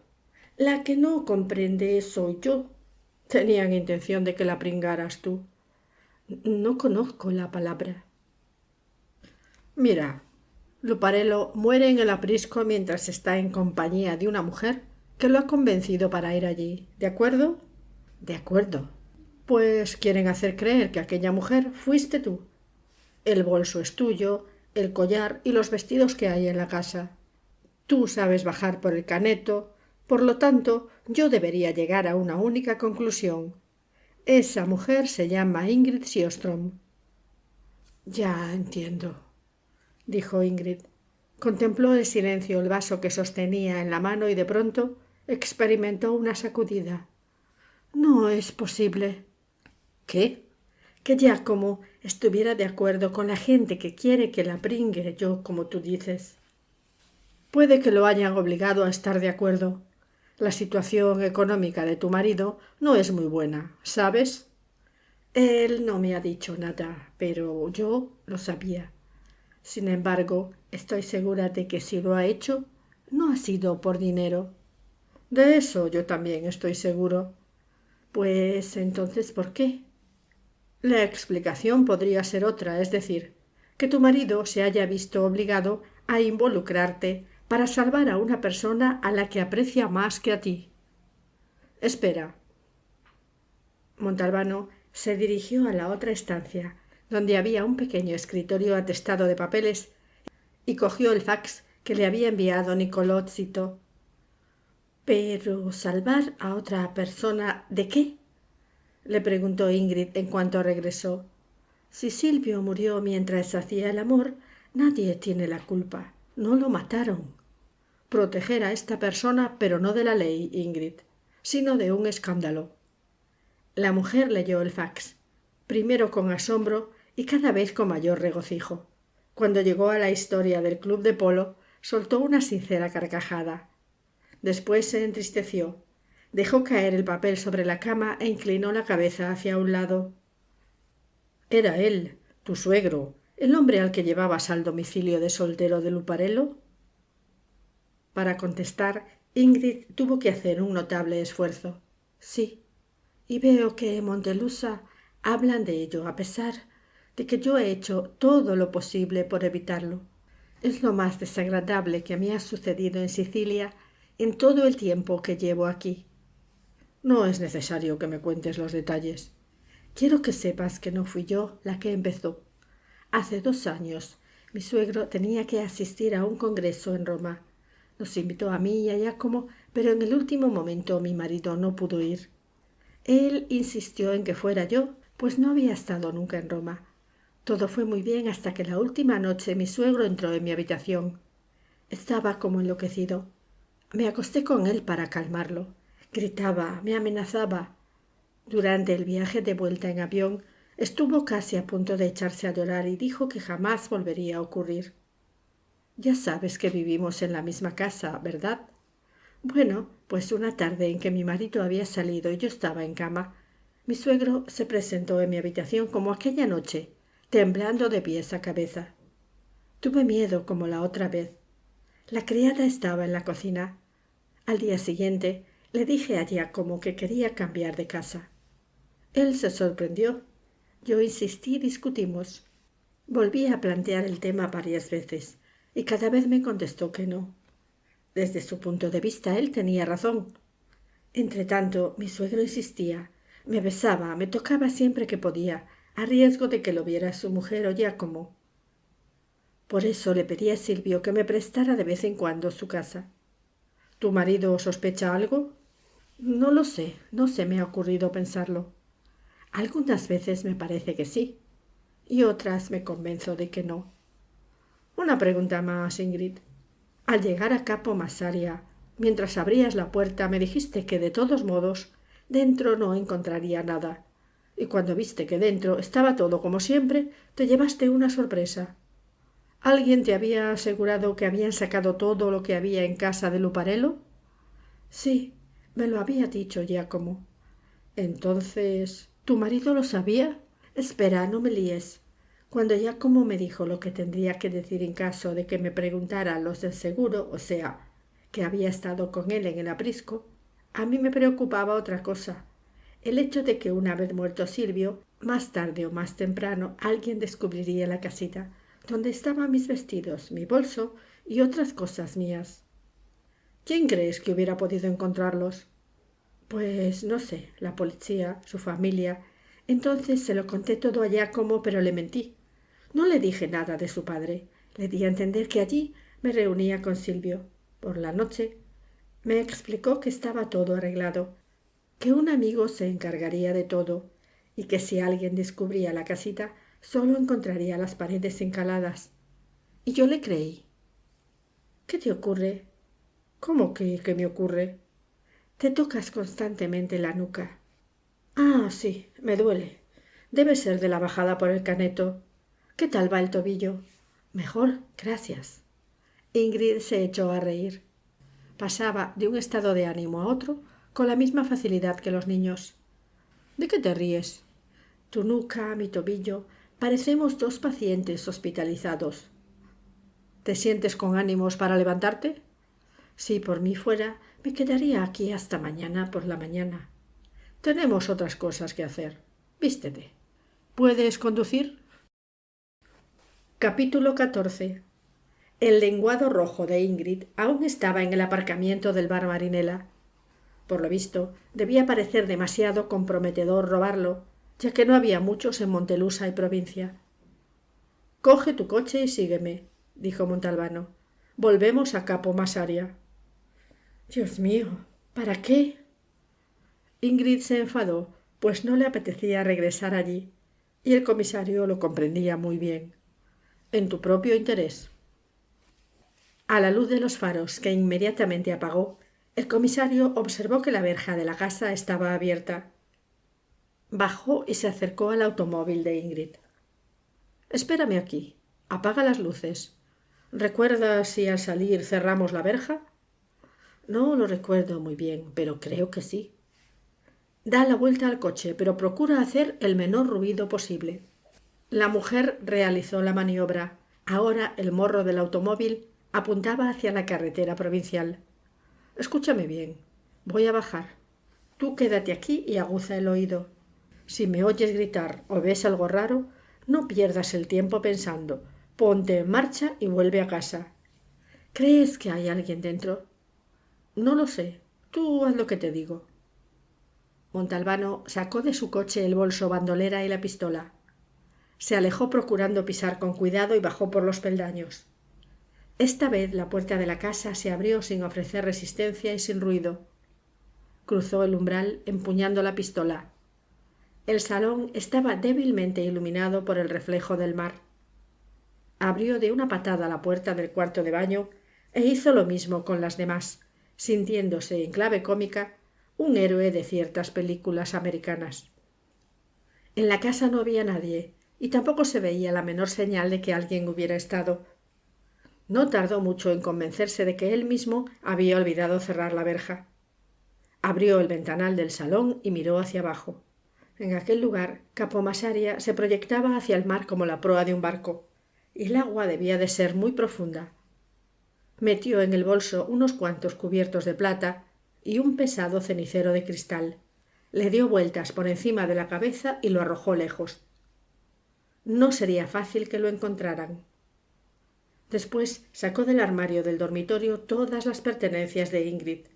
La que no comprende soy yo. Tenían intención de que la pringaras tú. No conozco la palabra. Mira, Luparello muere en el aprisco mientras está en compañía de una mujer que lo ha convencido para ir allí. ¿De acuerdo? De acuerdo. Pues quieren hacer creer que aquella mujer fuiste tú. El bolso es tuyo, el collar y los vestidos que hay en la casa. Tú sabes bajar por el caneto, por lo tanto, yo debería llegar a una única conclusión. Esa mujer se llama Ingrid Sjöström. Ya entiendo, dijo Ingrid. Contempló en silencio el vaso que sostenía en la mano y de pronto experimentó una sacudida. No es posible. ¿Qué? Que Giacomo estuviera de acuerdo con la gente que quiere que la pringue yo, como tú dices. Puede que lo hayan obligado a estar de acuerdo. La situación económica de tu marido no es muy buena, ¿sabes? Él no me ha dicho nada, pero yo lo sabía. Sin embargo, estoy segura de que si lo ha hecho, no ha sido por dinero. De eso yo también estoy seguro. Pues entonces, ¿por qué? La explicación podría ser otra, es decir, que tu marido se haya visto obligado a involucrarte para salvar a una persona a la que aprecia más que a ti. Espera. Montalbano se dirigió a la otra estancia, donde había un pequeño escritorio atestado de papeles, y cogió el fax que le había enviado Niccolò Zito. ¿Pero salvar a otra persona de qué? Le preguntó Ingrid en cuanto regresó. Si Silvio murió mientras hacía el amor, nadie tiene la culpa. No lo mataron. Proteger a esta persona, pero no de la ley, Ingrid, sino de un escándalo. La mujer leyó el fax, primero con asombro y cada vez con mayor regocijo. Cuando llegó a la historia del club de polo, soltó una sincera carcajada. Después se entristeció. Dejó caer el papel sobre la cama e inclinó la cabeza hacia un lado. ¿Era él, tu suegro, el hombre al que llevabas al domicilio de soltero de Luparello? Para contestar, Ingrid tuvo que hacer un notable esfuerzo. Sí, y veo que en Montelusa hablan de ello a pesar de que yo he hecho todo lo posible por evitarlo. Es lo más desagradable que me ha sucedido en Sicilia en todo el tiempo que llevo aquí. No es necesario que me cuentes los detalles. Quiero que sepas que no fui yo la que empezó. Hace 2 años mi suegro tenía que asistir a un congreso en Roma. Nos invitó a mí y a Giacomo, pero en el último momento mi marido no pudo ir. Él insistió en que fuera yo, pues no había estado nunca en Roma. Todo fue muy bien hasta que la última noche mi suegro entró en mi habitación. Estaba como enloquecido. Me acosté con él para calmarlo. Gritaba, me amenazaba. Durante el viaje de vuelta en avión estuvo casi a punto de echarse a llorar y dijo que jamás volvería a ocurrir. Ya sabes que vivimos en la misma casa, ¿verdad? Bueno, pues una tarde en que mi marido había salido y yo estaba en cama, mi suegro se presentó en mi habitación como aquella noche, temblando de pies a cabeza. Tuve miedo como la otra vez. La criada estaba en la cocina. Al día siguiente le dije a Giacomo que quería cambiar de casa. Él se sorprendió. Yo insistí y discutimos. Volví a plantear el tema varias veces y cada vez me contestó que no. Desde su punto de vista él tenía razón. Entretanto, mi suegro insistía. Me besaba, me tocaba siempre que podía, a riesgo de que lo viera su mujer o Giacomo. Por eso le pedí a Silvio que me prestara de vez en cuando su casa. ¿Tu marido sospecha algo? No lo sé, no se me ha ocurrido pensarlo. Algunas veces me parece que sí, y otras me convenzo de que no. Una pregunta más, Ingrid. Al llegar a Capo Massaria, mientras abrías la puerta, me dijiste que de todos modos dentro no encontraría nada. Y cuando viste que dentro estaba todo como siempre, te llevaste una sorpresa. ¿Alguien te había asegurado que habían sacado todo lo que había en casa de Luparello? Sí, me lo había dicho Giacomo. Entonces, ¿tu marido lo sabía? Espera, no me líes. Cuando Giacomo me dijo lo que tendría que decir en caso de que me preguntaran los del seguro, o sea, que había estado con él en el aprisco, a mí me preocupaba otra cosa. El hecho de que una vez muerto Silvio, más tarde o más temprano, alguien descubriría la casita, donde estaban mis vestidos, mi bolso y otras cosas mías. ¿Quién crees que hubiera podido encontrarlos? Pues no sé, la policía, su familia. Entonces se lo conté todo a Giacomo, pero le mentí. No le dije nada de su padre. Le di a entender que allí me reunía con Silvio. Por la noche me explicó que estaba todo arreglado, que un amigo se encargaría de todo y que si alguien descubría la casita solo encontraría las paredes encaladas. Y yo le creí. ¿Qué te ocurre? ¿Cómo que qué me ocurre? Te tocas constantemente la nuca. Ah, sí, me duele. Debe ser de la bajada por el caneto. ¿Qué tal va el tobillo? Mejor, gracias. Ingrid se echó a reír. Pasaba de un estado de ánimo a otro con la misma facilidad que los niños. ¿De qué te ríes? Tu nuca, mi tobillo, parecemos dos pacientes hospitalizados. ¿Te sientes con ánimos para levantarte? Si por mí fuera, me quedaría aquí hasta mañana por la mañana. Tenemos otras cosas que hacer. Vístete. ¿Puedes conducir? Capítulo 14. El lenguado rojo de Ingrid aún estaba en el aparcamiento del bar Marinela. Por lo visto, debía parecer demasiado comprometedor robarlo, ya que no había muchos en Montelusa y provincia. Coge tu coche y sígueme, dijo Montalbano. Volvemos a Capo Massaria. Dios mío, ¿para qué? Ingrid se enfadó, pues no le apetecía regresar allí, y el comisario lo comprendía muy bien. En tu propio interés. A la luz de los faros, que inmediatamente apagó, el comisario observó que la verja de la casa estaba abierta. Bajó y se acercó al automóvil de Ingrid. Espérame aquí. Apaga las luces. ¿Recuerdas si al salir cerramos la verja? No lo recuerdo muy bien, pero creo que sí. Da la vuelta al coche, pero procura hacer el menor ruido posible. La mujer realizó la maniobra. Ahora el morro del automóvil apuntaba hacia la carretera provincial. Escúchame bien. Voy a bajar. Tú quédate aquí y aguza el oído. Si me oyes gritar o ves algo raro, no pierdas el tiempo pensando. Ponte en marcha y vuelve a casa. ¿Crees que hay alguien dentro? No lo sé. Tú haz lo que te digo. Montalbano sacó de su coche el bolso bandolera y la pistola. Se alejó procurando pisar con cuidado y bajó por los peldaños. Esta vez la puerta de la casa se abrió sin ofrecer resistencia y sin ruido. Cruzó el umbral empuñando la pistola. El salón estaba débilmente iluminado por el reflejo del mar. Abrió de una patada la puerta del cuarto de baño, e hizo lo mismo con las demás, sintiéndose en clave cómica un héroe de ciertas películas americanas. En la casa no había nadie, y tampoco se veía la menor señal de que alguien hubiera estado. No tardó mucho en convencerse de que él mismo había olvidado cerrar la verja. Abrió el ventanal del salón y miró hacia abajo. En aquel lugar, Capomassaria se proyectaba hacia el mar como la proa de un barco, y el agua debía de ser muy profunda. Metió en el bolso unos cuantos cubiertos de plata y un pesado cenicero de cristal. Le dio vueltas por encima de la cabeza y lo arrojó lejos. No sería fácil que lo encontraran. Después sacó del armario del dormitorio todas las pertenencias de Ingrid.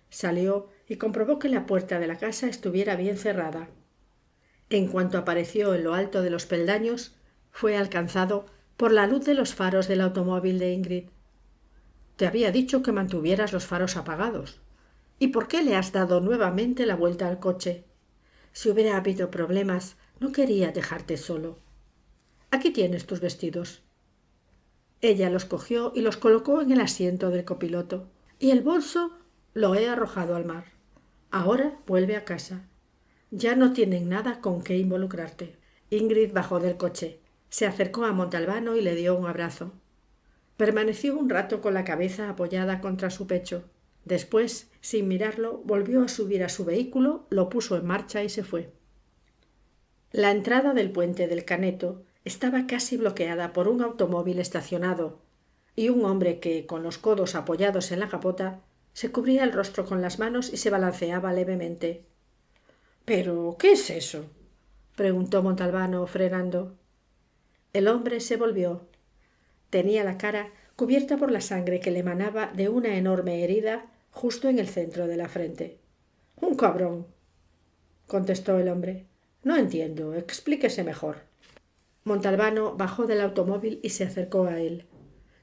Salió y comprobó que la puerta de la casa estuviera bien cerrada. En cuanto apareció en lo alto de los peldaños, fue alcanzado por la luz de los faros del automóvil de Ingrid. Te había dicho que mantuvieras los faros apagados. ¿Y por qué le has dado nuevamente la vuelta al coche? Si hubiera habido problemas, no quería dejarte solo. Aquí tienes tus vestidos. Ella los cogió y los colocó en el asiento del copiloto. ¿Y el bolso? Lo he arrojado al mar. Ahora vuelve a casa. Ya no tienen nada con qué involucrarte. Ingrid bajó del coche, se acercó a Montalbano y le dio un abrazo. Permaneció un rato con la cabeza apoyada contra su pecho. Después, sin mirarlo, volvió a subir a su vehículo, lo puso en marcha y se fue. La entrada del puente del Caneto estaba casi bloqueada por un automóvil estacionado y un hombre que, con los codos apoyados en la capota, se cubría el rostro con las manos y se balanceaba levemente. —¿Pero qué es eso? —preguntó Montalbano, frenando. El hombre se volvió. Tenía la cara cubierta por la sangre que le emanaba de una enorme herida justo en el centro de la frente. —Un cabrón —contestó el hombre—. No entiendo. Explíquese mejor. Montalbano bajó del automóvil y se acercó a él.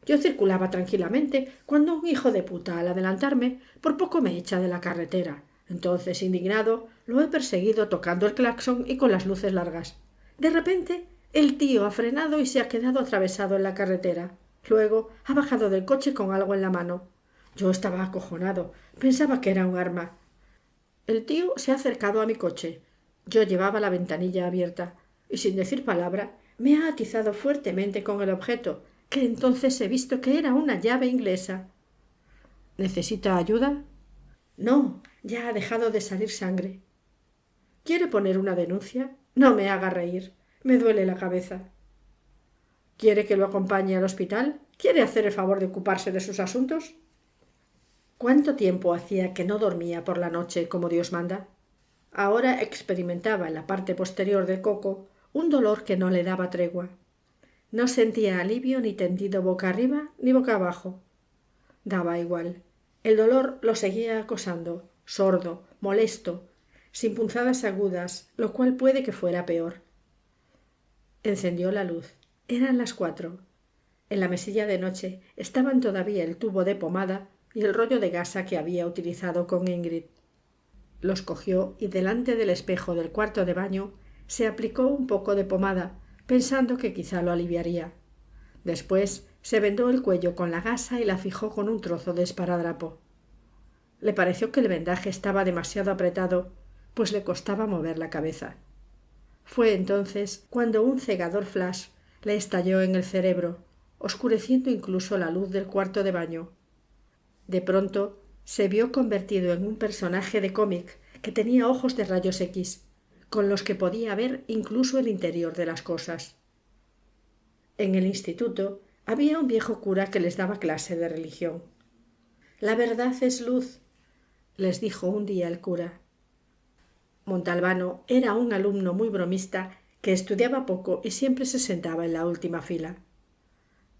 Yo circulaba tranquilamente cuando un hijo de puta, al adelantarme, por poco me echa de la carretera. Entonces, indignado, lo he perseguido tocando el claxon y con las luces largas. De repente, el tío ha frenado y se ha quedado atravesado en la carretera. Luego ha bajado del coche con algo en la mano. Yo estaba acojonado. Pensaba que era un arma. El tío se ha acercado a mi coche. Yo llevaba la ventanilla abierta y, sin decir palabra, me ha atizado fuertemente con el objeto, que entonces he visto que era una llave inglesa. —¿Necesita ayuda? —No, ya ha dejado de salir sangre. —¿Quiere poner una denuncia? No me haga reír. Me duele la cabeza. —¿Quiere que lo acompañe al hospital? ¿Quiere hacer el favor de ocuparse de sus asuntos? ¿Cuánto tiempo hacía que no dormía por la noche como Dios manda? Ahora experimentaba en la parte posterior del coco un dolor que no le daba tregua. No sentía alivio ni tendido boca arriba ni boca abajo. Daba igual. El dolor lo seguía acosando, sordo, molesto, sin punzadas agudas, lo cual puede que fuera peor. Encendió la luz. Eran las 4. En la mesilla de noche estaban todavía el tubo de pomada y el rollo de gasa que había utilizado con Ingrid. Los cogió y delante del espejo del cuarto de baño se aplicó un poco de pomada, pensando que quizá lo aliviaría. Después se vendó el cuello con la gasa y la fijó con un trozo de esparadrapo. Le pareció que el vendaje estaba demasiado apretado, pues le costaba mover la cabeza. Fue entonces cuando un cegador flash le estalló en el cerebro, oscureciendo incluso la luz del cuarto de baño. De pronto se vio convertido en un personaje de cómic que tenía ojos de rayos X, con los que podía ver incluso el interior de las cosas. En el instituto había un viejo cura que les daba clase de religión. «La verdad es luz», les dijo un día el cura. Montalbano era un alumno muy bromista que estudiaba poco y siempre se sentaba en la última fila.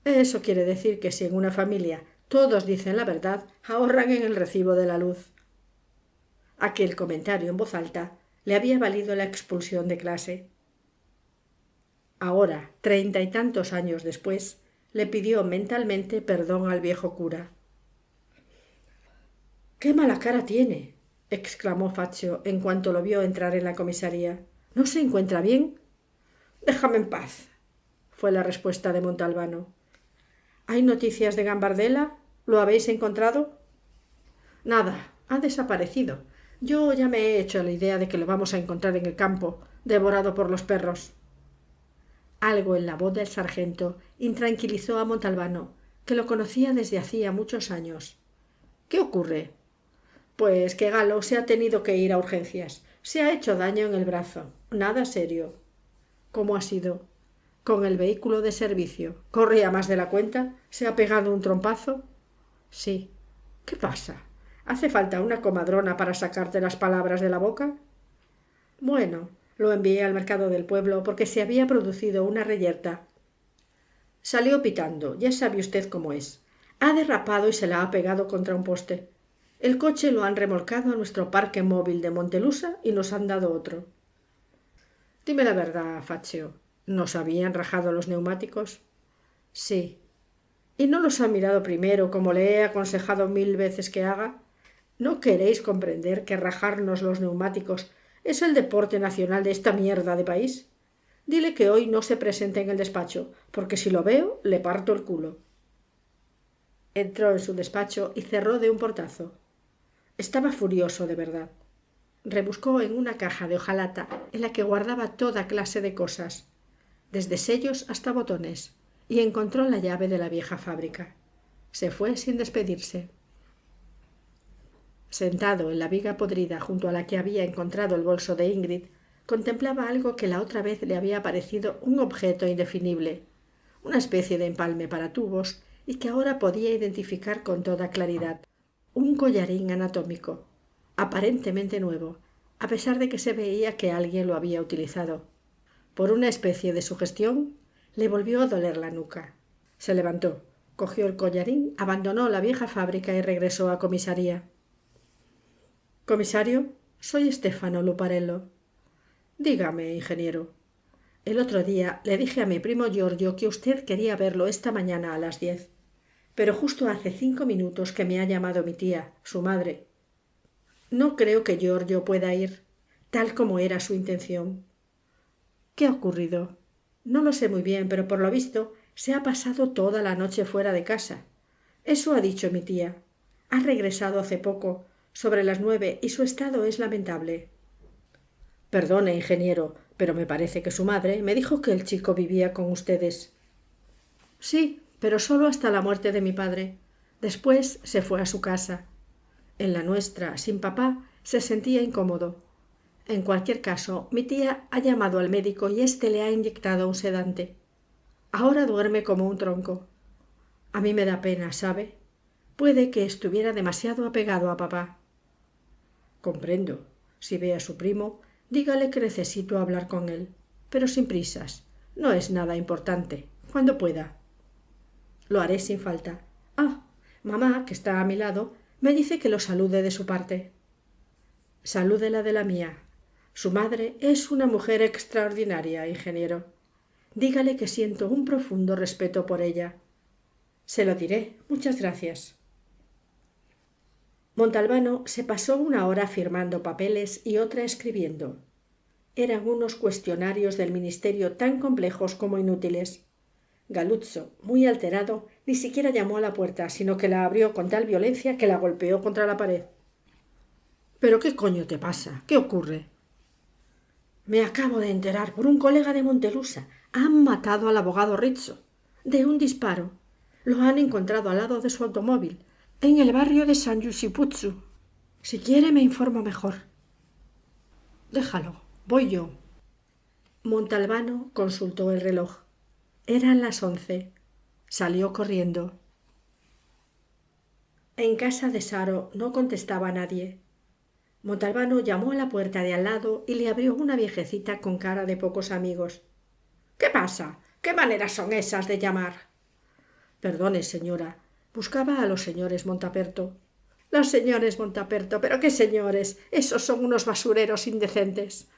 Eso quiere decir que si en una familia todos dicen la verdad, ahorran en el recibo de la luz. Aquel comentario en voz alta le había valido la expulsión de clase. Ahora, 30 y tantos años después, le pidió mentalmente perdón al viejo cura. —¡Qué mala cara tiene! —exclamó Faccio en cuanto lo vio entrar en la comisaría. —¿No se encuentra bien? —Déjame en paz —fue la respuesta de Montalbano. —¿Hay noticias de Gambardella? ¿Lo habéis encontrado? Nada, ha desaparecido. Yo ya me he hecho la idea de que lo vamos a encontrar en el campo, devorado por los perros. Algo en la voz del sargento intranquilizó a Montalbano, que lo conocía desde hacía muchos años. ¿Qué ocurre? Pues que Galo se ha tenido que ir a urgencias. Se ha hecho daño en el brazo. Nada serio. ¿Cómo ha sido? Con el vehículo de servicio. ¿Corría más de la cuenta? ¿Se ha pegado un trompazo? Sí. ¿Qué pasa? ¿Hace falta una comadrona para sacarte las palabras de la boca? Bueno, lo envié al mercado del pueblo porque se había producido una reyerta. Salió pitando, ya sabe usted cómo es. Ha derrapado y se la ha pegado contra un poste. El coche lo han remolcado a nuestro parque móvil de Montelusa y nos han dado otro. Dime la verdad, Faccio. ¿Nos habían rajado los neumáticos? Sí. ¿Y no los ha mirado primero, como le he aconsejado 1000 veces que haga? ¿No queréis comprender que rajarnos los neumáticos es el deporte nacional de esta mierda de país? Dile que hoy no se presente en el despacho, porque si lo veo, le parto el culo. Entró en su despacho y cerró de un portazo. Estaba furioso de verdad. Rebuscó en una caja de hojalata en la que guardaba toda clase de cosas, desde sellos hasta botones, y encontró la llave de la vieja fábrica. Se fue sin despedirse. Sentado en la viga podrida junto a la que había encontrado el bolso de Ingrid, contemplaba algo que la otra vez le había parecido un objeto indefinible, una especie de empalme para tubos, y que ahora podía identificar con toda claridad, un collarín anatómico, aparentemente nuevo, a pesar de que se veía que alguien lo había utilizado. Por una especie de sugestión, le volvió a doler la nuca. Se levantó, cogió el collarín, abandonó la vieja fábrica y regresó a comisaría. Comisario, soy Stefano Luparello. Dígame, ingeniero. El otro día le dije a mi primo Giorgio que usted quería verlo esta mañana a las 10. Pero justo hace 5 minutos que me ha llamado mi tía, su madre. No creo que Giorgio pueda ir, tal como era su intención. ¿Qué ha ocurrido? No lo sé muy bien, pero por lo visto se ha pasado toda la noche fuera de casa. Eso ha dicho mi tía. Ha regresado hace poco, sobre las 9, y su estado es lamentable. Perdone, ingeniero, pero me parece que su madre me dijo que el chico vivía con ustedes. Sí, pero solo hasta la muerte de mi padre. Después se fue a su casa. En la nuestra, sin papá, se sentía incómodo. En cualquier caso, mi tía ha llamado al médico y éste le ha inyectado un sedante. Ahora duerme como un tronco. A mí me da pena, ¿sabe? Puede que estuviera demasiado apegado a papá. Comprendo. Si ve a su primo, dígale que necesito hablar con él, pero sin prisas. No es nada importante. Cuando pueda. Lo haré sin falta. Ah, mamá, que está a mi lado, me dice que lo salude de su parte. Salúdela de la mía. Su madre es una mujer extraordinaria, ingeniero. Dígale que siento un profundo respeto por ella. Se lo diré. Muchas gracias. Montalbano se pasó una hora firmando papeles y otra escribiendo. Eran unos cuestionarios del ministerio tan complejos como inútiles. Galuzzo, muy alterado, ni siquiera llamó a la puerta, sino que la abrió con tal violencia que la golpeó contra la pared. ¿Pero qué coño te pasa? ¿Qué ocurre? Me acabo de enterar por un colega de Montelusa. Han matado al abogado Rizzo. De un disparo. Lo han encontrado al lado de su automóvil, en el barrio de San Giussipuzzu. Si quiere me informo mejor. Déjalo, voy yo. Montalbano consultó el reloj. Eran las 11. Salió corriendo. En casa de Saro no contestaba nadie. Montalbano llamó a la puerta de al lado y le abrió una viejecita con cara de pocos amigos. ¿Qué pasa? ¿Qué maneras son esas de llamar? Perdone, señora. Buscaba a los señores Montaperto. Los señores Montaperto. ¿Pero qué señores? Esos son unos basureros indecentes.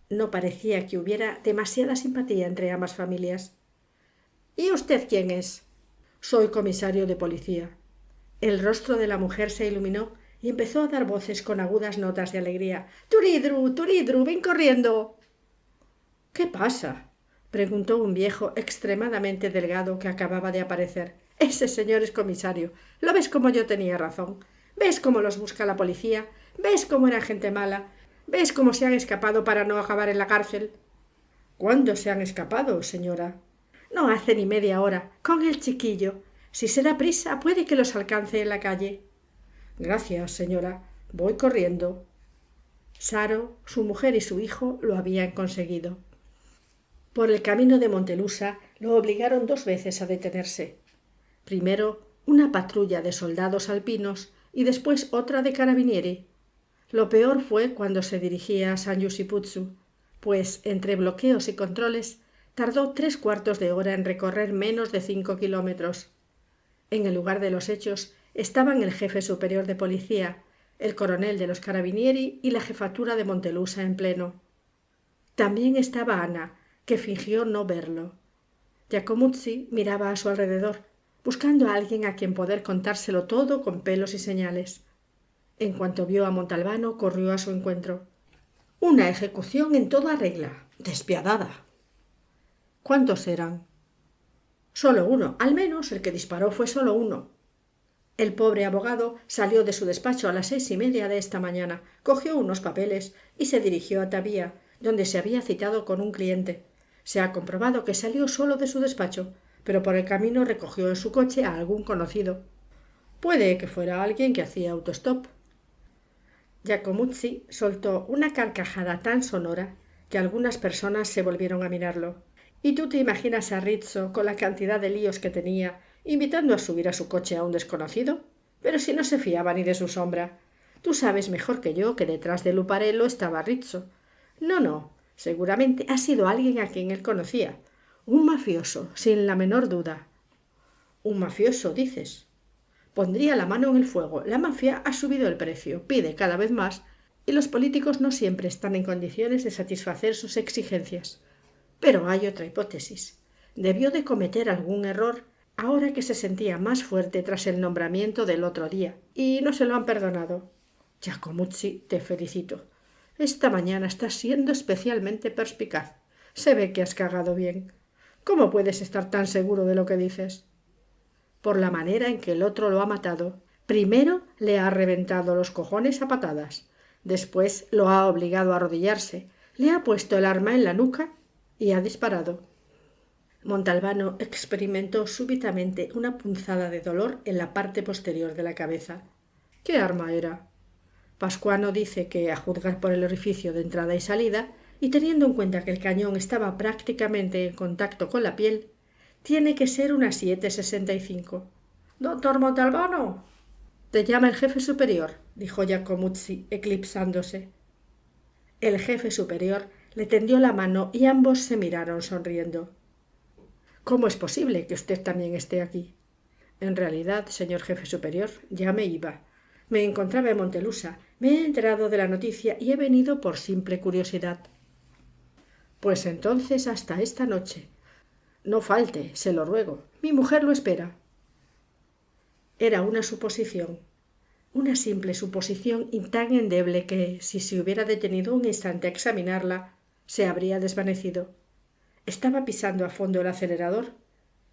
No parecía que hubiera demasiada simpatía entre ambas familias. ¿Y usted quién es? Soy comisario de policía. El rostro de la mujer se iluminó y empezó a dar voces con agudas notas de alegría. —¡Turidru, Turidru, ven corriendo! —¿Qué pasa? —preguntó un viejo extremadamente delgado que acababa de aparecer. Ese señor es comisario. ¿Lo ves como yo tenía razón? ¿Ves cómo los busca la policía? ¿Ves cómo era gente mala? ¿Ves cómo se han escapado para no acabar en la cárcel? ¿Cuándo se han escapado, señora? No hace ni media hora, con el chiquillo. Si se da prisa, puede que los alcance en la calle. Gracias, señora. Voy corriendo. Saro, su mujer y su hijo lo habían conseguido. Por el camino de Montelusa lo obligaron 2 veces a detenerse. Primero una patrulla de soldados alpinos y después otra de carabinieri. Lo peor fue cuando se dirigía a San Giussipuzzu, pues entre bloqueos y controles tardó 3/4 de hora en recorrer menos de 5 kilómetros. En el lugar de los hechos estaban el jefe superior de policía, el coronel de los carabinieri y la jefatura de Montelusa en pleno. También estaba Ana, que fingió no verlo. Giacomuzzi miraba a su alrededor, buscando a alguien a quien poder contárselo todo con pelos y señales. En cuanto vio a Montalbano, corrió a su encuentro. Una ejecución en toda regla, despiadada. ¿Cuántos eran? Solo uno, al menos el que disparó fue solo uno. El pobre abogado salió de su despacho a las 6:30 de esta mañana, cogió unos papeles y se dirigió a Tabía, donde se había citado con un cliente. Se ha comprobado que salió solo de su despacho, pero por el camino recogió en su coche a algún conocido. Puede que fuera alguien que hacía autostop. Giacomuzzi soltó una carcajada tan sonora que algunas personas se volvieron a mirarlo. Y tú te imaginas a Rizzo, con la cantidad de líos que tenía, invitando a subir a su coche a un desconocido. Pero si no se fiaba ni de su sombra. Tú sabes mejor que yo que detrás de Luparello estaba Rizzo. No, seguramente ha sido alguien a quien él conocía. Un mafioso, sin la menor duda. ¿Un mafioso, dices? Pondría la mano en el fuego. La mafia ha subido el precio, pide cada vez más, y los políticos no siempre están en condiciones de satisfacer sus exigencias. Pero hay otra hipótesis. Debió de cometer algún error ahora que se sentía más fuerte tras el nombramiento del otro día, y no se lo han perdonado. Giacomuzzi, te felicito. Esta mañana estás siendo especialmente perspicaz. Se ve que has cagado bien. ¿Cómo puedes estar tan seguro de lo que dices? Por la manera en que el otro lo ha matado. Primero le ha reventado los cojones a patadas. Después lo ha obligado a arrodillarse. Le ha puesto el arma en la nuca y ha disparado. Montalbano experimentó súbitamente una punzada de dolor en la parte posterior de la cabeza. ¿Qué arma era? Pascuano dice que, a juzgar por el orificio de entrada y salida, y teniendo en cuenta que el cañón estaba prácticamente en contacto con la piel, tiene que ser una 7,65. —¡Doctor Montalbano! —Te llama el jefe superior —dijo Giacomuzzi, eclipsándose. El jefe superior le tendió la mano y ambos se miraron sonriendo. —¿Cómo es posible que usted también esté aquí? —En realidad, señor jefe superior, ya me iba. Me encontraba en Montelusa, me he enterado de la noticia y he venido por simple curiosidad. —Pues entonces hasta esta noche. No falte, se lo ruego. Mi mujer lo espera. Era una suposición, una simple suposición y tan endeble que, si se hubiera detenido un instante a examinarla, se habría desvanecido. Estaba pisando a fondo el acelerador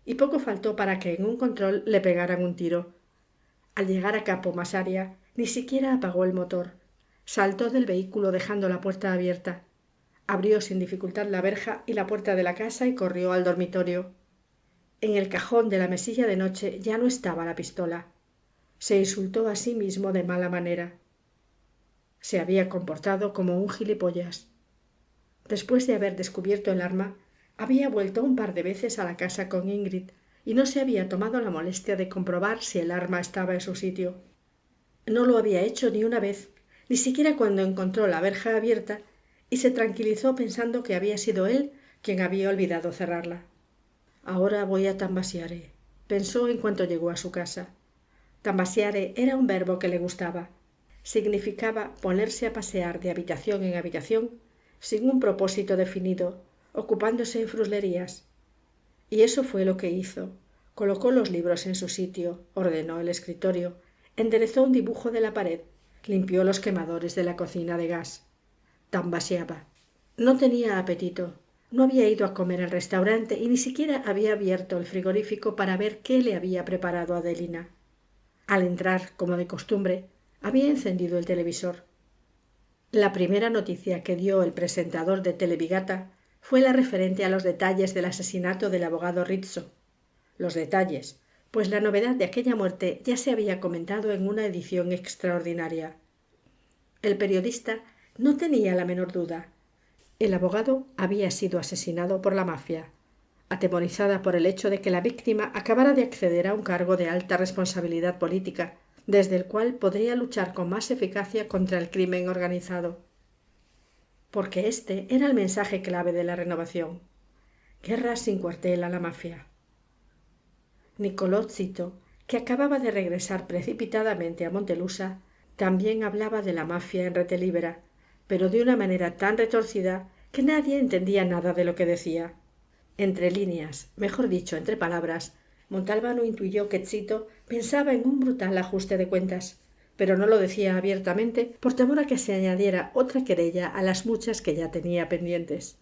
y poco faltó para que en un control le pegaran un tiro. Al llegar a Capo Masaria, ni siquiera apagó el motor. Saltó del vehículo dejando la puerta abierta. Abrió sin dificultad la verja y la puerta de la casa y corrió al dormitorio. En el cajón de la mesilla de noche ya no estaba la pistola. Se insultó a sí mismo de mala manera. Se había comportado como un gilipollas. Después de haber descubierto el arma, había vuelto un par de veces a la casa con Ingrid y no se había tomado la molestia de comprobar si el arma estaba en su sitio. No lo había hecho ni una vez, ni siquiera cuando encontró la verja abierta y se tranquilizó pensando que había sido él quien había olvidado cerrarla. Ahora voy a tambasiare, pensó en cuanto llegó a su casa. Tambasiare era un verbo que le gustaba. Significaba ponerse a pasear de habitación en habitación sin un propósito definido, ocupándose en fruslerías. Y eso fue lo que hizo. Colocó los libros en su sitio, ordenó el escritorio, enderezó un dibujo de la pared, limpió los quemadores de la cocina de gas. Tambasiaba. No tenía apetito. No había ido a comer al restaurante y ni siquiera había abierto el frigorífico para ver qué le había preparado Adelina. Al entrar, como de costumbre, había encendido el televisor. La primera noticia que dio el presentador de Televigata fue la referente a los detalles del asesinato del abogado Rizzo. Los detalles, pues la novedad de aquella muerte ya se había comentado en una edición extraordinaria. El periodista no tenía la menor duda. El abogado había sido asesinado por la mafia, atemorizada por el hecho de que la víctima acabara de acceder a un cargo de alta responsabilidad política, desde el cual podría luchar con más eficacia contra el crimen organizado. Porque este era el mensaje clave de la renovación. Guerra sin cuartel a la mafia. Nicolò Zito, que acababa de regresar precipitadamente a Montelusa, también hablaba de la mafia en Retelíbera, pero de una manera tan retorcida que nadie entendía nada de lo que decía. Entre líneas, mejor dicho, entre palabras, Montalbano intuyó que Zito pensaba en un brutal ajuste de cuentas, pero no lo decía abiertamente por temor a que se añadiera otra querella a las muchas que ya tenía pendientes.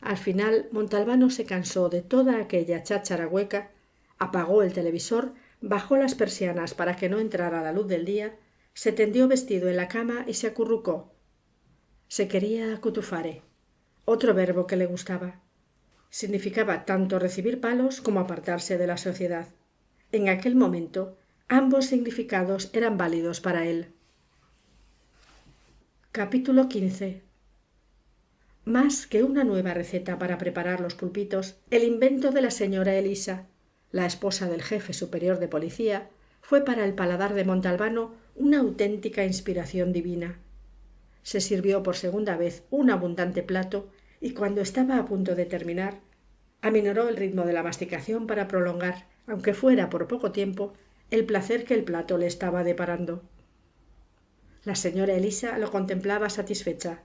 Al final, Montalbano se cansó de toda aquella cháchara hueca, apagó el televisor, bajó las persianas para que no entrara la luz del día, se tendió vestido en la cama y se acurrucó. Se quería acutufare, otro verbo que le gustaba. Significaba tanto recibir palos como apartarse de la sociedad. En aquel momento, ambos significados eran válidos para él. Capítulo 15. Más que una nueva receta para preparar los pulpitos, el invento de la señora Elisa, la esposa del jefe superior de policía, fue para el paladar de Montalbano una auténtica inspiración divina. Se sirvió por segunda vez un abundante plato y cuando estaba a punto de terminar, aminoró el ritmo de la masticación para prolongar, aunque fuera por poco tiempo, el placer que el plato le estaba deparando. La señora Elisa lo contemplaba satisfecha.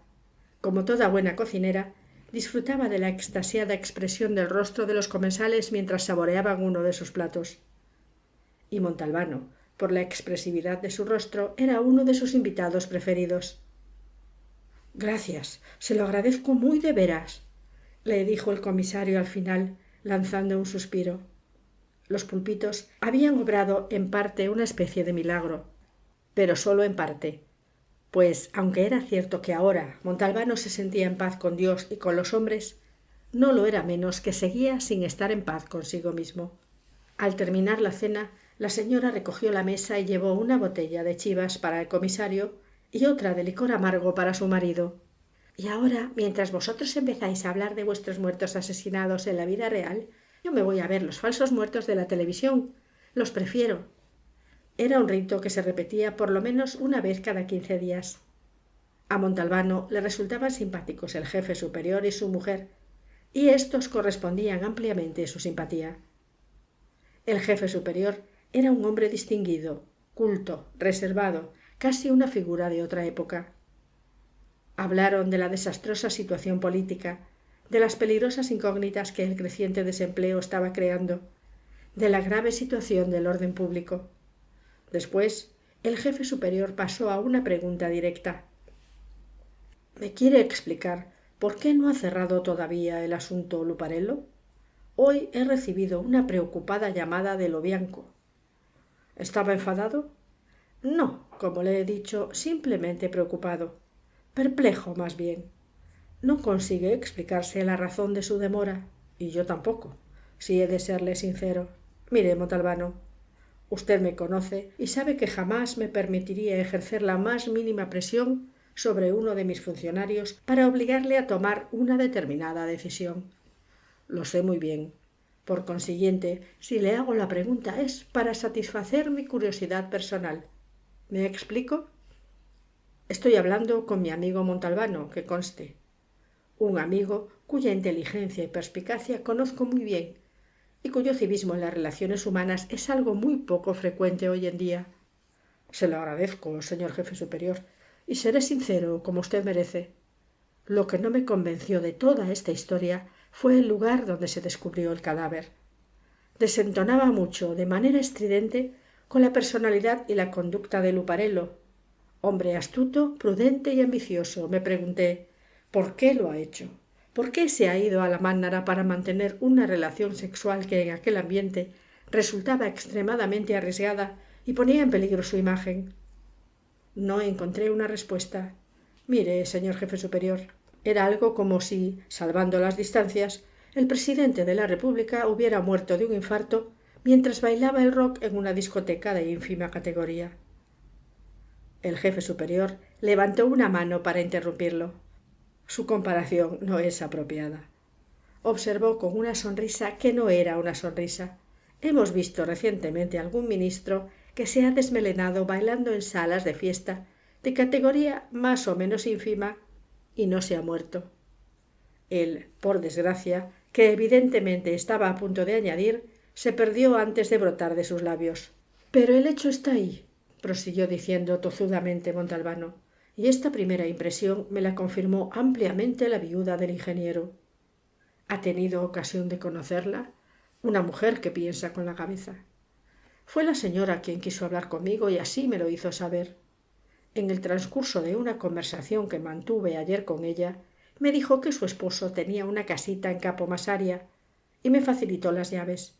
Como toda buena cocinera, disfrutaba de la extasiada expresión del rostro de los comensales mientras saboreaban uno de sus platos. Y Montalbano, por la expresividad de su rostro, era uno de sus invitados preferidos. «Gracias, se lo agradezco muy de veras», le dijo el comisario al final, lanzando un suspiro. Los pulpitos habían obrado en parte una especie de milagro, pero solo en parte, pues aunque era cierto que ahora Montalbano se sentía en paz con Dios y con los hombres, no lo era menos que seguía sin estar en paz consigo mismo. Al terminar la cena, la señora recogió la mesa y llevó una botella de chivas para el comisario y otra de licor amargo para su marido. Y ahora, mientras vosotros empezáis a hablar de vuestros muertos asesinados en la vida real, yo me voy a ver los falsos muertos de la televisión. Los prefiero. Era un rito que se repetía por lo menos una vez cada 15 días. A Montalbano le resultaban simpáticos el jefe superior y su mujer, y éstos correspondían ampliamente su simpatía. El jefe superior era un hombre distinguido, culto, reservado, casi una figura de otra época. Hablaron de la desastrosa situación política, de las peligrosas incógnitas que el creciente desempleo estaba creando, de la grave situación del orden público. Después, el jefe superior pasó a una pregunta directa. ¿Me quiere explicar por qué no ha cerrado todavía el asunto Luparello? Hoy he recibido una preocupada llamada de Lobianco. ¿Estaba enfadado? No, como le he dicho, simplemente preocupado. Perplejo, más bien. No consigue explicarse la razón de su demora, y yo tampoco, si he de serle sincero. Mire, Montalbano, usted me conoce y sabe que jamás me permitiría ejercer la más mínima presión sobre uno de mis funcionarios para obligarle a tomar una determinada decisión. Lo sé muy bien. Por consiguiente, si le hago la pregunta es para satisfacer mi curiosidad personal. ¿Me explico? Estoy hablando con mi amigo Montalbano, que conste. Un amigo cuya inteligencia y perspicacia conozco muy bien y cuyo civismo en las relaciones humanas es algo muy poco frecuente hoy en día. Se lo agradezco, señor jefe superior, y seré sincero como usted merece. Lo que no me convenció de toda esta historia fue el lugar donde se descubrió el cadáver. Desentonaba mucho, de manera estridente, con la personalidad y la conducta de Luparello. Hombre astuto, prudente y ambicioso, me pregunté, ¿por qué lo ha hecho? ¿Por qué se ha ido a la Mánnara para mantener una relación sexual que en aquel ambiente resultaba extremadamente arriesgada y ponía en peligro su imagen? No encontré una respuesta. Mire, señor jefe superior, era algo como si, salvando las distancias, el presidente de la República hubiera muerto de un infarto mientras bailaba el rock en una discoteca de ínfima categoría. El jefe superior levantó una mano para interrumpirlo. Su comparación no es apropiada. Observó con una sonrisa que no era una sonrisa. Hemos visto recientemente algún ministro que se ha desmelenado bailando en salas de fiesta de categoría más o menos ínfima y no se ha muerto. Él, por desgracia, que evidentemente estaba a punto de añadir, se perdió antes de brotar de sus labios. Pero el hecho está ahí, prosiguió diciendo tozudamente Montalbano, y esta primera impresión me la confirmó ampliamente la viuda del ingeniero. ¿Ha tenido ocasión de conocerla? Una mujer que piensa con la cabeza. Fue la señora quien quiso hablar conmigo y así me lo hizo saber. En el transcurso de una conversación que mantuve ayer con ella, me dijo que su esposo tenía una casita en Capo Masaria y me facilitó las llaves.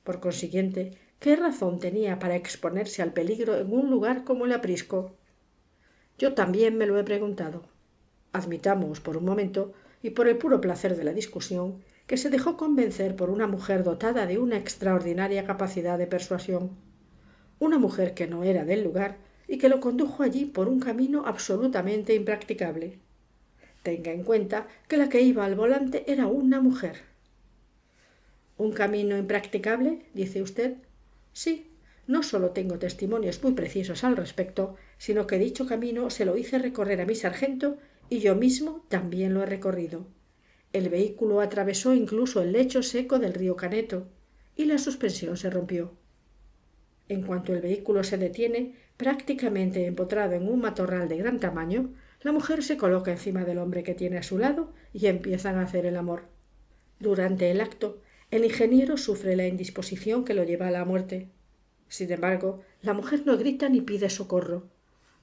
Por consiguiente, ¿qué razón tenía para exponerse al peligro en un lugar como el Aprisco? Yo también me lo he preguntado. Admitamos por un momento, y por el puro placer de la discusión, que se dejó convencer por una mujer dotada de una extraordinaria capacidad de persuasión. Una mujer que no era del lugar y que lo condujo allí por un camino absolutamente impracticable. Tenga en cuenta que la que iba al volante era una mujer. ¿Un camino impracticable? ¿Dice usted? Sí, no solo tengo testimonios muy precisos al respecto, sino que dicho camino se lo hice recorrer a mi sargento y yo mismo también lo he recorrido. El vehículo atravesó incluso el lecho seco del río Caneto y la suspensión se rompió. En cuanto el vehículo se detiene, prácticamente empotrado en un matorral de gran tamaño, la mujer se coloca encima del hombre que tiene a su lado y empiezan a hacer el amor. Durante el acto, el ingeniero sufre la indisposición que lo lleva a la muerte. Sin embargo, la mujer no grita ni pide socorro.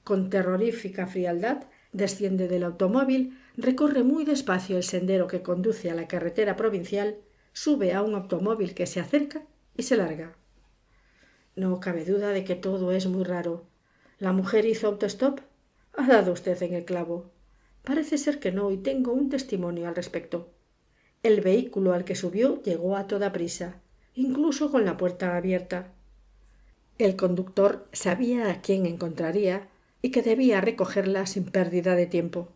Con terrorífica frialdad desciende del automóvil, recorre muy despacio el sendero que conduce a la carretera provincial, sube a un automóvil que se acerca y se larga. No cabe duda de que todo es muy raro. ¿La mujer hizo autostop? Ha dado usted en el clavo. Parece ser que no, y tengo un testimonio al respecto. El vehículo al que subió llegó a toda prisa, incluso con la puerta abierta. El conductor sabía a quién encontraría y que debía recogerla sin pérdida de tiempo.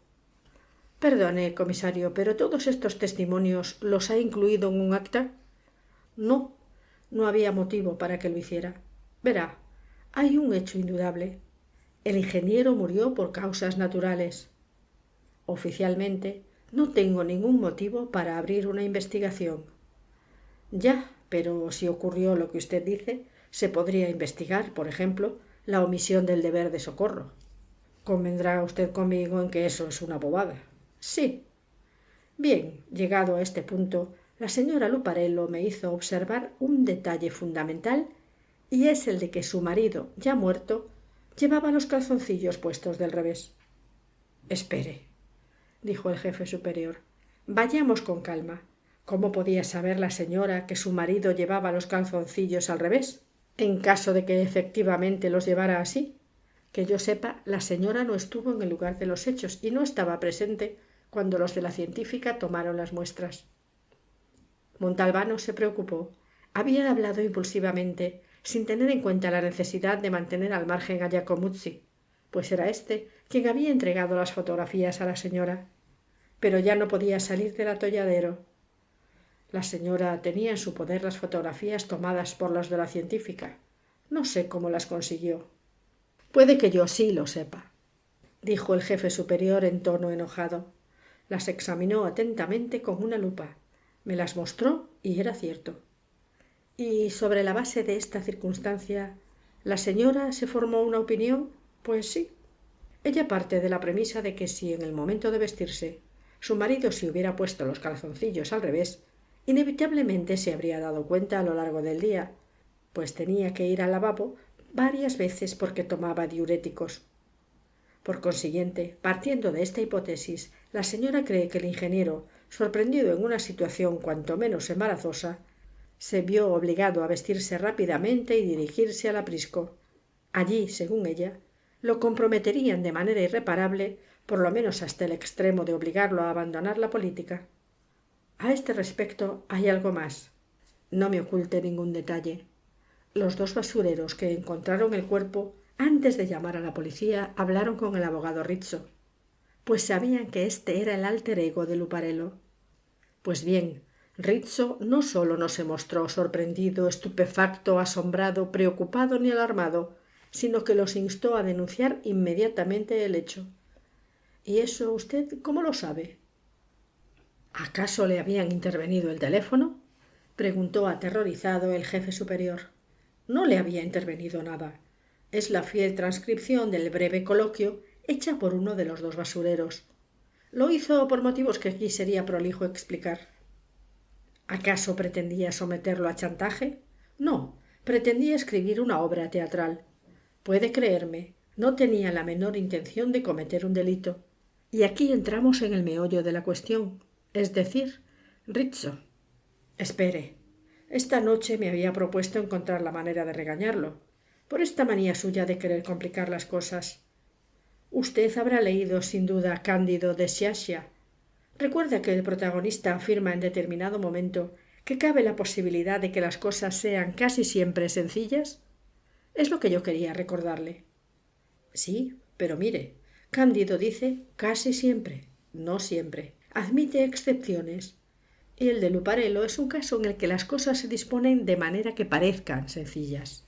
Perdone, comisario, pero todos estos testimonios los ha incluido en un acta. No, no había motivo para que lo hiciera. Verá, hay un hecho indudable. El ingeniero murió por causas naturales. Oficialmente, no tengo ningún motivo para abrir una investigación. Ya, pero si ocurrió lo que usted dice, se podría investigar, por ejemplo, la omisión del deber de socorro. Convendrá usted conmigo en que eso es una bobada. Sí. Bien, llegado a este punto, la señora Luparello me hizo observar un detalle fundamental, y es el de que su marido, ya muerto, llevaba los calzoncillos puestos del revés. Espere, dijo el jefe superior. Vayamos con calma. ¿Cómo podía saber la señora que su marido llevaba los calzoncillos al revés? En caso de que efectivamente los llevara así. Que yo sepa, la señora no estuvo en el lugar de los hechos y no estaba presente cuando los de la científica tomaron las muestras. Montalbano se preocupó. Había hablado impulsivamente, sin tener en cuenta la necesidad de mantener al margen a Giacomuzzi, pues era éste quien había entregado las fotografías a la señora. Pero ya no podía salir del atolladero. La señora tenía en su poder las fotografías tomadas por los de la científica. No sé cómo las consiguió. Puede que yo sí lo sepa, dijo el jefe superior en tono enojado. Las examinó atentamente con una lupa. Me las mostró y era cierto. Y sobre la base de esta circunstancia, ¿la señora se formó una opinión? Pues sí. Ella parte de la premisa de que si en el momento de vestirse su marido se hubiera puesto los calzoncillos al revés, inevitablemente se habría dado cuenta a lo largo del día, pues tenía que ir al lavabo varias veces porque tomaba diuréticos. Por consiguiente, partiendo de esta hipótesis, la señora cree que el ingeniero, sorprendido en una situación cuanto menos embarazosa, se vio obligado a vestirse rápidamente y dirigirse al aprisco. Allí, según ella, lo comprometerían de manera irreparable, por lo menos hasta el extremo de obligarlo a abandonar la política. A este respecto hay algo más. No me oculte ningún detalle. Los dos basureros que encontraron el cuerpo antes de llamar a la policía hablaron con el abogado Rizzo, pues sabían que este era el alter ego de Luparello. Pues bien, Rizzo no solo no se mostró sorprendido, estupefacto, asombrado, preocupado ni alarmado, sino que los instó a denunciar inmediatamente el hecho. ¿Y eso usted cómo lo sabe? ¿Acaso le habían intervenido el teléfono?, preguntó aterrorizado el jefe superior. No le había intervenido nada. Es la fiel transcripción del breve coloquio hecha por uno de los dos basureros. Lo hizo por motivos que aquí sería prolijo explicar. ¿Acaso pretendía someterlo a chantaje? No, pretendía escribir una obra teatral. Puede creerme, no tenía la menor intención de cometer un delito. Y aquí entramos en el meollo de la cuestión, es decir, Rizzo. Espere. Esta noche me había propuesto encontrar la manera de regañarlo, por esta manía suya de querer complicar las cosas. Usted habrá leído, sin duda, Cándido de Sciascia. Recuerda que el protagonista afirma en determinado momento que cabe la posibilidad de que las cosas sean casi siempre sencillas. Es lo que yo quería recordarle. Sí, pero mire, Cándido dice casi siempre, no siempre. Admite excepciones. Y el de Luparello es un caso en el que las cosas se disponen de manera que parezcan sencillas.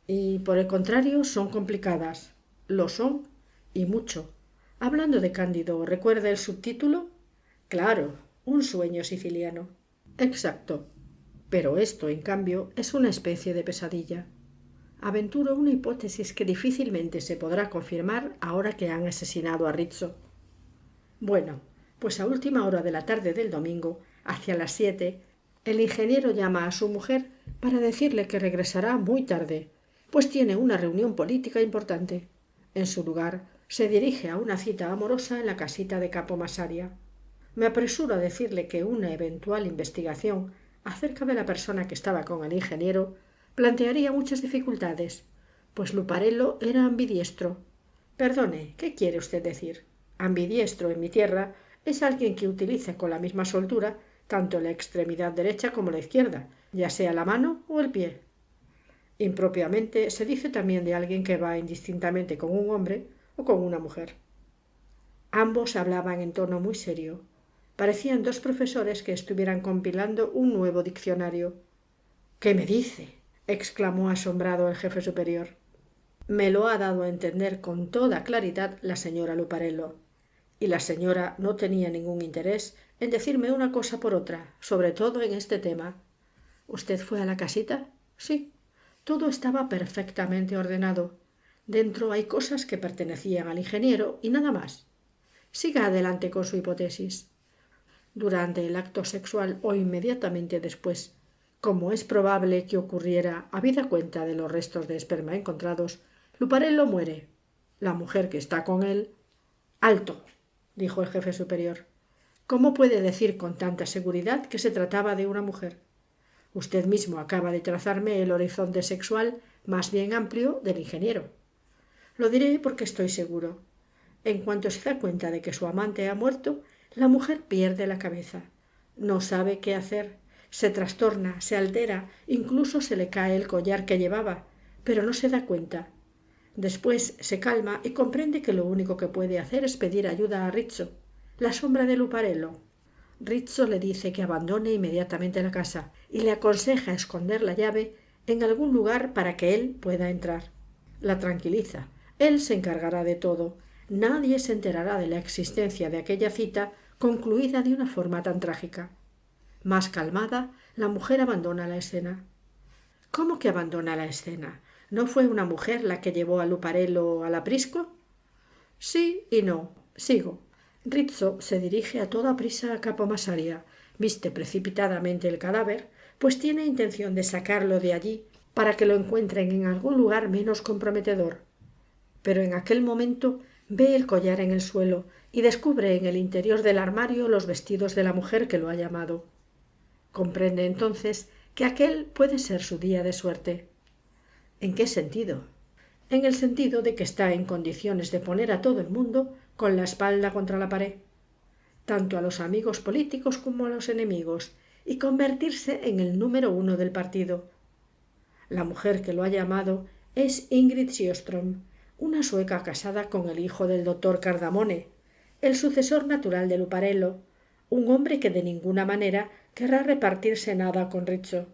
Y, por el contrario, son complicadas. Lo son, y mucho. Hablando de Cándido, ¿recuerda el subtítulo? Claro, un sueño siciliano. Exacto. Pero esto, en cambio, es una especie de pesadilla. Aventuro una hipótesis que difícilmente se podrá confirmar ahora que han asesinado a Rizzo. Bueno, pues a última hora de la tarde del domingo, hacia las 7, el ingeniero llama a su mujer para decirle que regresará muy tarde, pues tiene una reunión política importante. En su lugar, se dirige a una cita amorosa en la casita de Capo Masaria. Me apresuro a decirle que una eventual investigación acerca de la persona que estaba con el ingeniero plantearía muchas dificultades, pues Luparello era ambidiestro. Perdone, ¿qué quiere usted decir? Ambidiestro en mi tierra es alguien que utiliza con la misma soltura tanto la extremidad derecha como la izquierda, ya sea la mano o el pie. Impropiamente se dice también de alguien que va indistintamente con un hombre o con una mujer. Ambos hablaban en tono muy serio. Parecían dos profesores que estuvieran compilando un nuevo diccionario. ¿Qué me dice?, exclamó asombrado el jefe superior. Me lo ha dado a entender con toda claridad la señora Luparello. Y la señora no tenía ningún interés en decirme una cosa por otra, sobre todo en este tema. ¿Usted fue a la casita? Sí. Todo estaba perfectamente ordenado. Dentro hay cosas que pertenecían al ingeniero y nada más. Siga adelante con su hipótesis. Durante el acto sexual o inmediatamente después, como es probable que ocurriera habida cuenta de los restos de esperma encontrados, Luparello muere. La mujer que está con él... ¡Alto!, dijo el jefe superior. ¿Cómo puede decir con tanta seguridad que se trataba de una mujer? Usted mismo acaba de trazarme el horizonte sexual más bien amplio del ingeniero. Lo diré porque estoy seguro. En cuanto se da cuenta de que su amante ha muerto, la mujer pierde la cabeza. No sabe qué hacer. Se trastorna, se altera, incluso se le cae el collar que llevaba, pero no se da cuenta. Después se calma y comprende que lo único que puede hacer es pedir ayuda a Rizzo, la sombra de Luparello. Rizzo le dice que abandone inmediatamente la casa y le aconseja esconder la llave en algún lugar para que él pueda entrar. La tranquiliza. Él se encargará de todo. Nadie se enterará de la existencia de aquella cita concluida de una forma tan trágica. Más calmada, la mujer abandona la escena. ¿Cómo que abandona la escena? ¿No fue una mujer la que llevó a Luparello al aprisco? Sí y no. Sigo. Rizzo se dirige a toda prisa a Capo Masaria, viste precipitadamente el cadáver, pues tiene intención de sacarlo de allí para que lo encuentren en algún lugar menos comprometedor. Pero en aquel momento Ve el collar en el suelo y descubre en el interior del armario los vestidos de la mujer que lo ha llamado. Comprende entonces que aquel puede ser su día de suerte. ¿En qué sentido? En el sentido de que está en condiciones de poner a todo el mundo con la espalda contra la pared, tanto a los amigos políticos como a los enemigos, y convertirse en el número 1 del partido. La mujer que lo ha llamado es Ingrid Sjöström, una sueca casada con el hijo del doctor Cardamone, el sucesor natural de Luparello, un hombre que de ninguna manera querrá repartirse nada con Rizzo.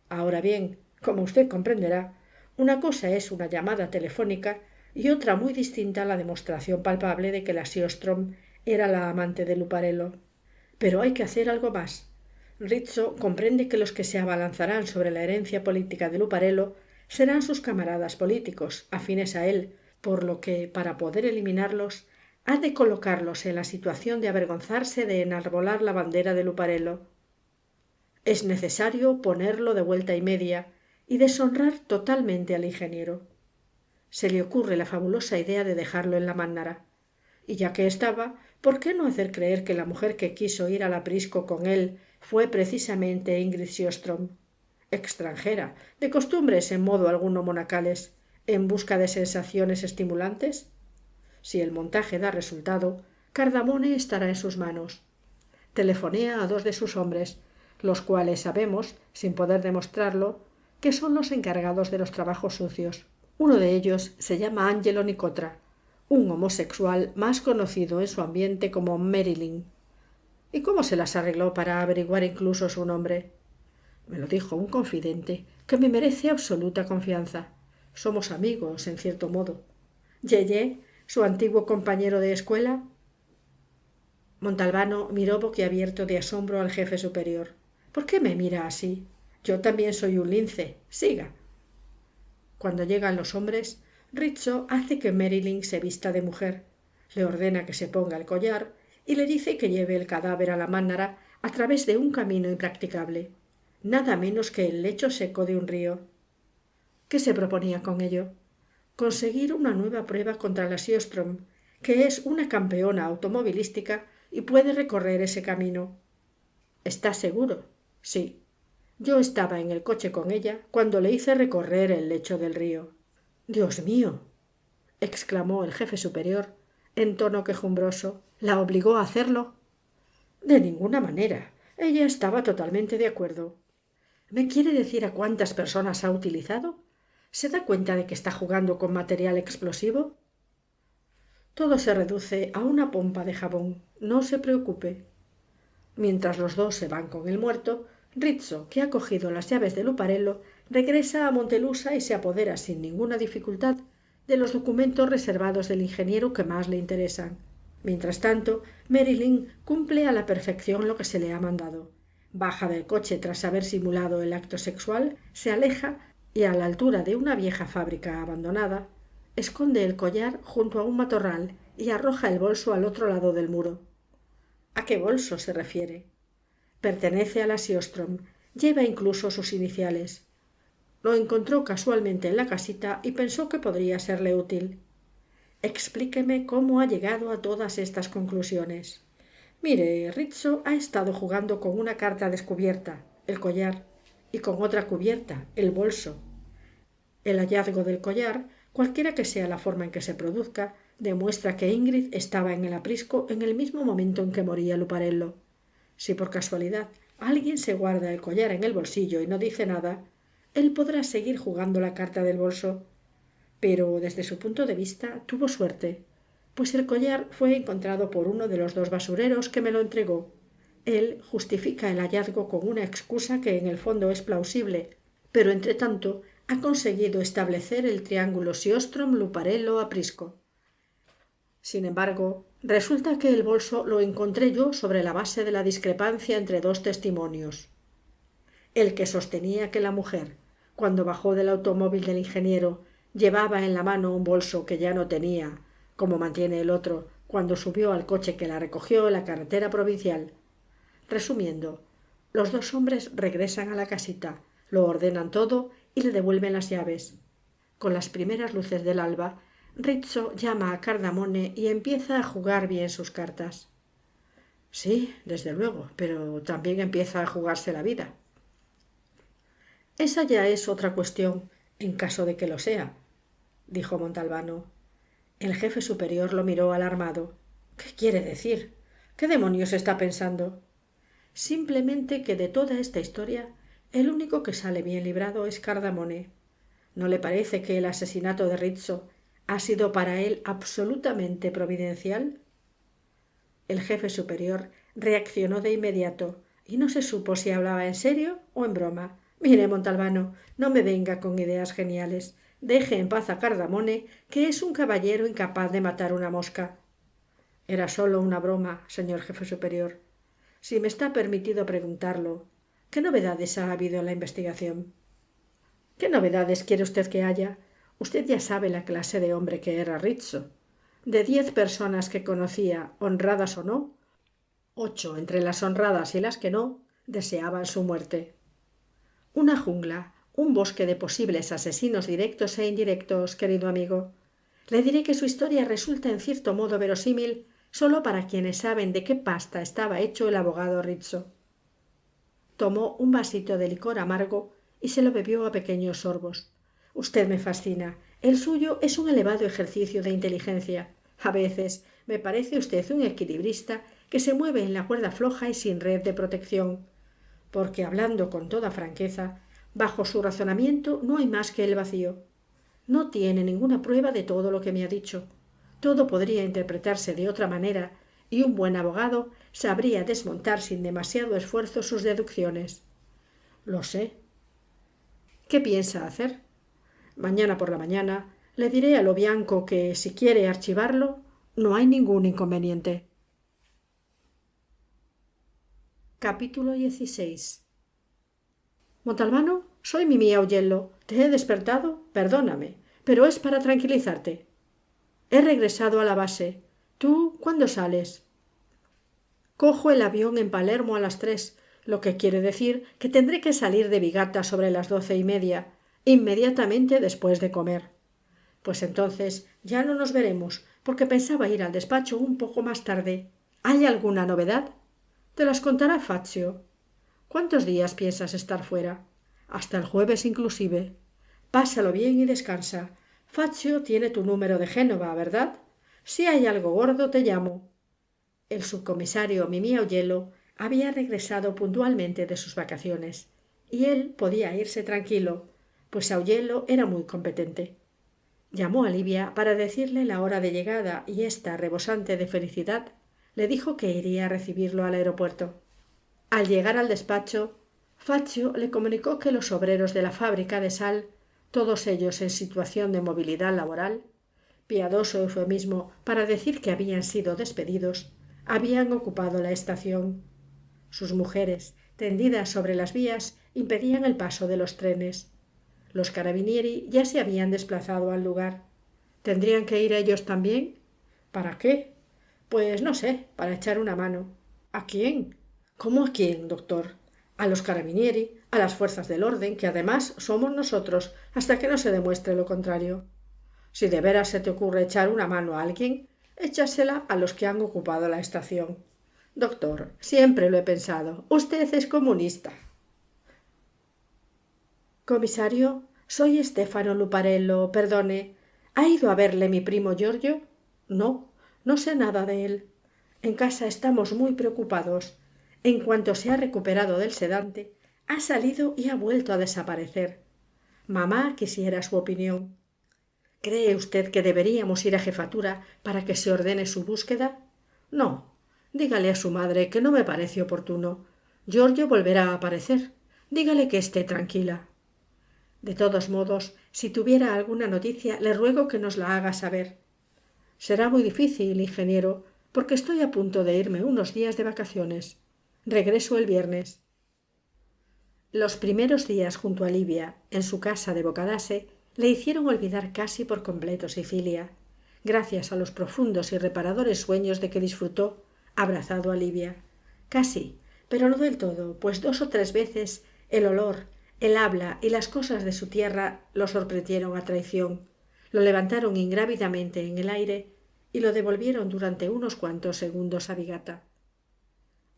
Ahora bien, como usted comprenderá, una cosa es una llamada telefónica y otra muy distinta la demostración palpable de que la Sjöström era la amante de Luparello. Pero hay que hacer algo más. Rizzo comprende que los que se abalanzarán sobre la herencia política de Luparello serán sus camaradas políticos, afines a él, por lo que, para poder eliminarlos, ha de colocarlos en la situación de avergonzarse de enarbolar la bandera de Luparello. Es necesario ponerlo de vuelta y media y deshonrar totalmente al ingeniero. Se le ocurre la fabulosa idea de dejarlo en la Mánnara. Y ya que estaba, ¿por qué no hacer creer que la mujer que quiso ir al aprisco con él fue precisamente Ingrid Sjöström, extranjera, de costumbres en modo alguno monacales, en busca de sensaciones estimulantes? Si el montaje da resultado, Cardamone estará en sus manos. Telefonea a 2 de sus hombres, los cuales sabemos, sin poder demostrarlo, que son los encargados de los trabajos sucios. Uno de ellos se llama Angelo Nicotra, un homosexual más conocido en su ambiente como Marilyn. ¿Y cómo se las arregló para averiguar incluso su nombre? Me lo dijo un confidente que me merece absoluta confianza. Somos amigos, en cierto modo. Yeye, su antiguo compañero de escuela. Montalbano miró boquiabierto de asombro al jefe superior. ¿Por qué me mira así? Yo también soy un lince. Siga. Cuando llegan los hombres, Rizzo hace que Marilyn se vista de mujer, le ordena que se ponga el collar y le dice que lleve el cadáver a la Mánnara a través de un camino impracticable, nada menos que el lecho seco de un río. ¿Qué se proponía con ello? Conseguir una nueva prueba contra la Sjöström, que es una campeona automovilística y puede recorrer ese camino. ¿Estás seguro? Sí. Yo estaba en el coche con ella cuando le hice recorrer el lecho del río. «Dios mío», exclamó el jefe superior, en tono quejumbroso, «¿la obligó a hacerlo?» «De ninguna manera. Ella estaba totalmente de acuerdo». «¿Me quiere decir a cuántas personas ha utilizado? ¿Se da cuenta de que está jugando con material explosivo?» «Todo se reduce a una pompa de jabón. No se preocupe». Mientras los dos se van con el muerto, Rizzo, que ha cogido las llaves de Luparello, regresa a Montelusa y se apodera sin ninguna dificultad de los documentos reservados del ingeniero que más le interesan. Mientras tanto, Marilyn cumple a la perfección lo que se le ha mandado. Baja del coche tras haber simulado el acto sexual, se aleja y, a la altura de una vieja fábrica abandonada, esconde el collar junto a un matorral y arroja el bolso al otro lado del muro. ¿A qué bolso se refiere? Pertenece a la Sjöström, lleva incluso sus iniciales. Lo encontró casualmente en la casita y pensó que podría serle útil. Explíqueme cómo ha llegado a todas estas conclusiones. Mire, Rizzo ha estado jugando con una carta descubierta, el collar, y con otra cubierta, el bolso. El hallazgo del collar, cualquiera que sea la forma en que se produzca, demuestra que Ingrid estaba en el aprisco en el mismo momento en que moría Luparello. Si por casualidad alguien se guarda el collar en el bolsillo y no dice nada, él podrá seguir jugando la carta del bolso. Pero desde su punto de vista tuvo suerte, pues el collar fue encontrado por uno de los 2 basureros que me lo entregó. Él justifica el hallazgo con una excusa que en el fondo es plausible, pero entretanto ha conseguido establecer el triángulo Sjöström-Luparello-Aprisco. Sin embargo, resulta que el bolso lo encontré yo sobre la base de la discrepancia entre 2 testimonios. El que sostenía que la mujer, cuando bajó del automóvil del ingeniero, llevaba en la mano un bolso que ya no tenía, como mantiene el otro, cuando subió al coche que la recogió en la carretera provincial. Resumiendo, los 2 hombres regresan a la casita, lo ordenan todo y le devuelven las llaves. Con las primeras luces del alba, Rizzo llama a Cardamone y empieza a jugar bien sus cartas. Sí, desde luego, pero también empieza a jugarse la vida. Esa ya es otra cuestión, en caso de que lo sea, dijo Montalbano. El jefe superior lo miró alarmado. ¿Qué quiere decir? ¿Qué demonios está pensando? Simplemente que de toda esta historia el único que sale bien librado es Cardamone. ¿No le parece que el asesinato de Rizzo ha sido para él absolutamente providencial? El jefe superior reaccionó de inmediato y no se supo si hablaba en serio o en broma. Mire, Montalbano, no me venga con ideas geniales. Deje en paz a Cardamone, que es un caballero incapaz de matar una mosca. Era solo una broma, señor jefe superior. Si me está permitido preguntarlo, ¿qué novedades ha habido en la investigación? ¿Qué novedades quiere usted que haya? Usted ya sabe la clase de hombre que era Rizzo. De 10 personas que conocía, honradas o no, 8 entre las honradas y las que no, deseaban su muerte. Una jungla, un bosque de posibles asesinos directos e indirectos, querido amigo. Le diré que su historia resulta en cierto modo verosímil solo para quienes saben de qué pasta estaba hecho el abogado Rizzo. Tomó un vasito de licor amargo y se lo bebió a pequeños sorbos. Usted me fascina. El suyo es un elevado ejercicio de inteligencia. A veces me parece usted un equilibrista que se mueve en la cuerda floja y sin red de protección. Porque, hablando con toda franqueza, bajo su razonamiento no hay más que el vacío. No tiene ninguna prueba de todo lo que me ha dicho. Todo podría interpretarse de otra manera y un buen abogado sabría desmontar sin demasiado esfuerzo sus deducciones. Lo sé. ¿Qué piensa hacer? Mañana por la mañana le diré a lo Bianco que, si quiere archivarlo, no hay ningún inconveniente. Capítulo 16. Montalbano, soy Mimi Augello. ¿Te he despertado? Perdóname, pero es para tranquilizarte. He regresado a la base. ¿Tú cuándo sales? Cojo el avión en Palermo a las 3, lo que quiere decir que tendré que salir de Vigata sobre las 12:30, inmediatamente después de comer. Pues entonces ya no nos veremos, porque pensaba ir al despacho un poco más tarde. ¿Hay alguna novedad? Te las contará Fazio. ¿Cuántos días piensas estar fuera? Hasta el jueves inclusive. Pásalo bien y descansa. Fazio tiene tu número de Génova, ¿verdad? Si hay algo gordo te llamo. El subcomisario Mimí Augello había regresado puntualmente de sus vacaciones y él podía irse tranquilo, pues Augello era muy competente. Llamó a Livia para decirle la hora de llegada y ésta, rebosante de felicidad, le dijo que iría a recibirlo al aeropuerto. Al llegar al despacho, Fazio le comunicó que los obreros de la fábrica de sal, todos ellos en situación de movilidad laboral, piadoso eufemismo para decir que habían sido despedidos, habían ocupado la estación. Sus mujeres, tendidas sobre las vías, impedían el paso de los trenes. Los carabinieri ya se habían desplazado al lugar. ¿Tendrían que ir ellos también? ¿Para qué? Pues no sé, para echar una mano. ¿A quién? ¿Cómo a quién, doctor? A los carabinieri, a las fuerzas del orden, que además somos nosotros, hasta que no se demuestre lo contrario. Si de veras se te ocurre echar una mano a alguien, échasela a los que han ocupado la estación. Doctor, siempre lo he pensado. Usted es comunista. Comisario, soy Stefano Luparello. Perdone. ¿Ha ido a verle mi primo Giorgio? No, no sé nada de él. En casa estamos muy preocupados. En cuanto se ha recuperado del sedante, ha salido y ha vuelto a desaparecer. Mamá quisiera su opinión. ¿Cree usted que deberíamos ir a jefatura para que se ordene su búsqueda? No. Dígale a su madre que no me parece oportuno. Giorgio volverá a aparecer. Dígale que esté tranquila. De todos modos, si tuviera alguna noticia, le ruego que nos la haga saber. Será muy difícil, ingeniero, porque estoy a punto de irme unos días de vacaciones. Regreso el viernes. Los primeros días junto a Livia, en su casa de Bocadase, le hicieron olvidar casi por completo Sicilia, gracias a los profundos y reparadores sueños de que disfrutó, abrazado a Livia. Casi, pero no del todo, pues 2 o 3 veces el olor, el habla y las cosas de su tierra lo sorprendieron a traición. lo levantaron ingrávidamente en el aire y lo devolvieron durante unos cuantos segundos a Vigata.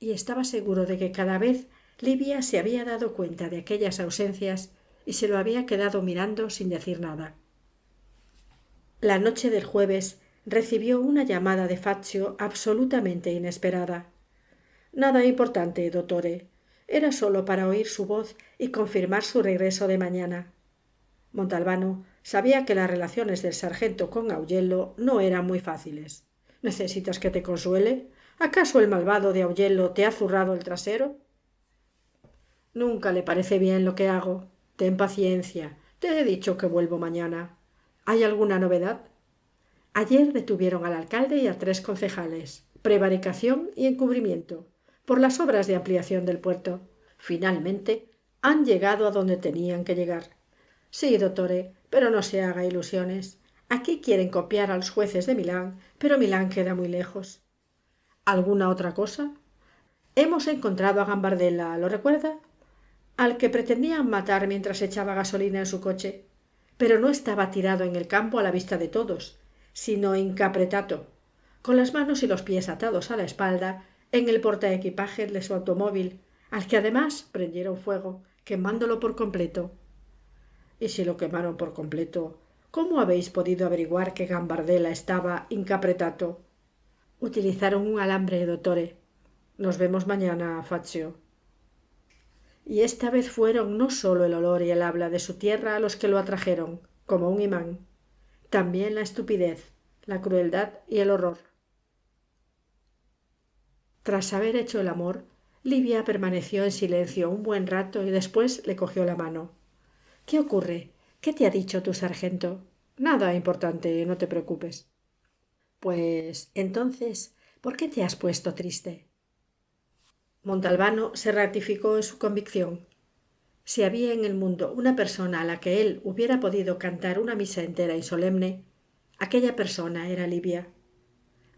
Y estaba seguro de que cada vez Livia se había dado cuenta de aquellas ausencias y se lo había quedado mirando sin decir nada. La noche del jueves recibió una llamada de Fazio absolutamente inesperada. Nada importante, dottore. Era solo para oír su voz y confirmar su regreso de mañana. Montalbano sabía que las relaciones del sargento con Augello no eran muy fáciles. ¿Necesitas que te consuele? ¿Acaso el malvado de Augello te ha zurrado el trasero? Nunca le parece bien lo que hago. Ten paciencia. Te he dicho que vuelvo mañana. ¿Hay alguna novedad? Ayer detuvieron al alcalde y a 3 concejales. Prevaricación y encubrimiento. Por las obras de ampliación del puerto. Finalmente, han llegado a donde tenían que llegar. Sí, dottore, pero no se haga ilusiones. Aquí quieren copiar a los jueces de Milán, pero Milán queda muy lejos. ¿Alguna otra cosa? Hemos encontrado a Gambardella, ¿lo recuerda? Al que pretendían matar mientras echaba gasolina en su coche. Pero no estaba tirado en el campo a la vista de todos, sino incapretado, con las manos y los pies atados a la espalda, en el portaequipajes de su automóvil, al que además prendieron fuego, quemándolo por completo. Y si lo quemaron por completo, ¿cómo habéis podido averiguar que Gambardella estaba incapretado? Utilizaron un alambre, dottore. Nos vemos mañana, Fazio. Y esta vez fueron no solo el olor y el habla de su tierra los que lo atrajeron, como un imán, también la estupidez, la crueldad y el horror. Tras haber hecho el amor, Livia permaneció en silencio un buen rato y después le cogió la mano. ¿Qué ocurre? ¿Qué te ha dicho tu sargento? Nada importante, no te preocupes. Pues, entonces, ¿por qué te has puesto triste? Montalbano se ratificó en su convicción. Si había en el mundo una persona a la que él hubiera podido cantar una misa entera y solemne, aquella persona era Livia.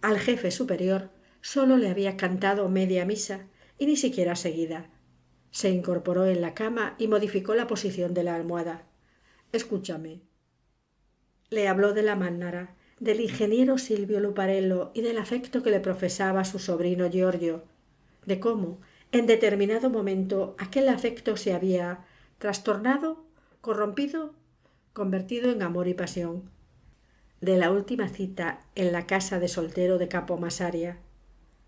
Al jefe superior solo le había cantado media misa y ni siquiera seguida. Se incorporó en la cama y modificó la posición de la almohada. Escúchame. Le habló de la Mannara, del ingeniero Silvio Luparello y del afecto que le profesaba su sobrino Giorgio, de cómo, en determinado momento, aquel afecto se había trastornado, corrompido, convertido en amor y pasión, de la última cita en la casa de soltero de Capo Masaria,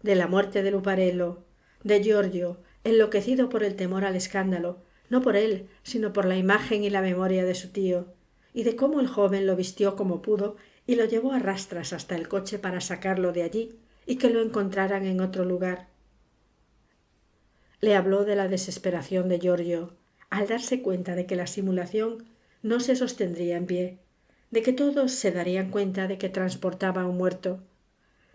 de la muerte de Luparello, de Giorgio, enloquecido por el temor al escándalo, no por él, sino por la imagen y la memoria de su tío, y de cómo el joven lo vistió como pudo y lo llevó a rastras hasta el coche para sacarlo de allí y que lo encontraran en otro lugar. Le habló de la desesperación de Giorgio, al darse cuenta de que la simulación no se sostendría en pie, de que todos se darían cuenta de que transportaba a un muerto,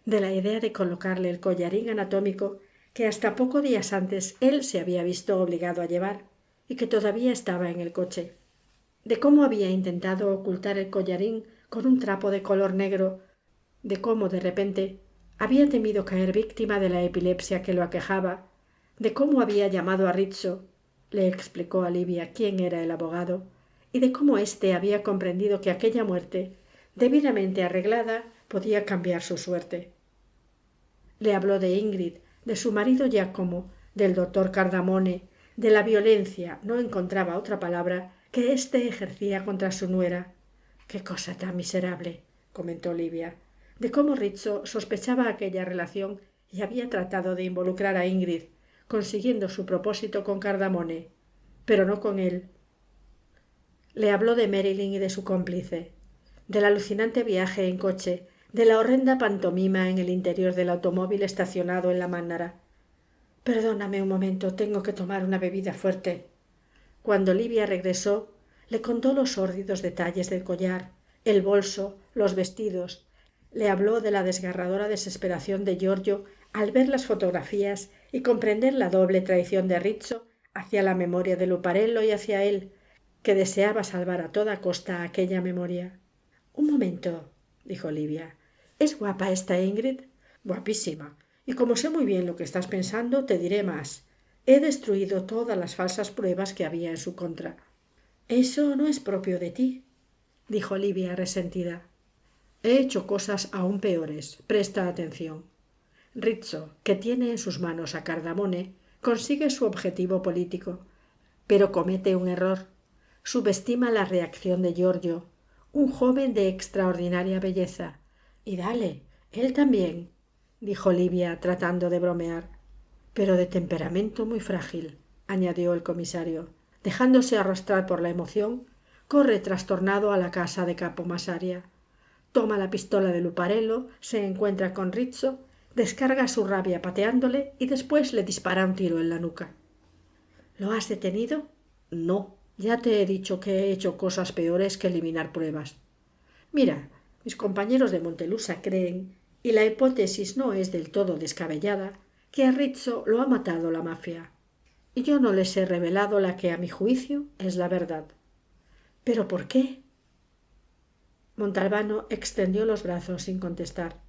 de la idea de colocarle el collarín anatómico que hasta pocos días antes él se había visto obligado a llevar y que todavía estaba en el coche, de cómo había intentado ocultar el collarín con un trapo de color negro, de cómo de repente había temido caer víctima de la epilepsia que lo aquejaba, de cómo había llamado a Rizzo, le explicó a Livia quién era el abogado, y de cómo éste había comprendido que aquella muerte, debidamente arreglada, podía cambiar su suerte. Le habló de Ingrid, de su marido Giacomo, del doctor Cardamone, de la violencia, no encontraba otra palabra, que éste ejercía contra su nuera. «¡Qué cosa tan miserable!», comentó Livia, de cómo Rizzo sospechaba aquella relación y había tratado de involucrar a Ingrid, consiguiendo su propósito con Cardamone, pero no con él. Le habló de Marilyn y de su cómplice, del alucinante viaje en coche, de la horrenda pantomima en el interior del automóvil estacionado en la Mannara. «Perdóname un momento, tengo que tomar una bebida fuerte». Cuando Livia regresó, le contó los sórdidos detalles del collar, el bolso, los vestidos. Le habló de la desgarradora desesperación de Giorgio al ver las fotografías y comprender la doble traición de Rizzo hacia la memoria de Luparello y hacia él, que deseaba salvar a toda costa aquella memoria. «Un momento», dijo Livia. «¿Es guapa esta Ingrid?» «Guapísima. Y como sé muy bien lo que estás pensando, te diré más. He destruido todas las falsas pruebas que había en su contra». «Eso no es propio de ti». dijo Livia resentida. He hecho cosas aún peores. Presta atención. Rizzo, que tiene en sus manos a Cardamone, consigue su objetivo político, pero comete un error. Subestima la reacción de Giorgio, un joven de extraordinaria belleza. Y dale, él también, dijo Livia tratando de bromear, pero de temperamento muy frágil, añadió el comisario. Dejándose arrastrar por la emoción, corre trastornado a la casa de Capo Masaria. Toma la pistola de Luparello, se encuentra con Rizzo, descarga su rabia pateándole y después le dispara un tiro en la nuca. ¿Lo has detenido? No, ya te he dicho que he hecho cosas peores que eliminar pruebas. Mira, mis compañeros de Montelusa creen, y la hipótesis no es del todo descabellada, que a Rizzo lo ha matado la mafia. Y yo no les he revelado la que, a mi juicio, es la verdad. ¿Pero por qué? Montalbano extendió los brazos sin contestar.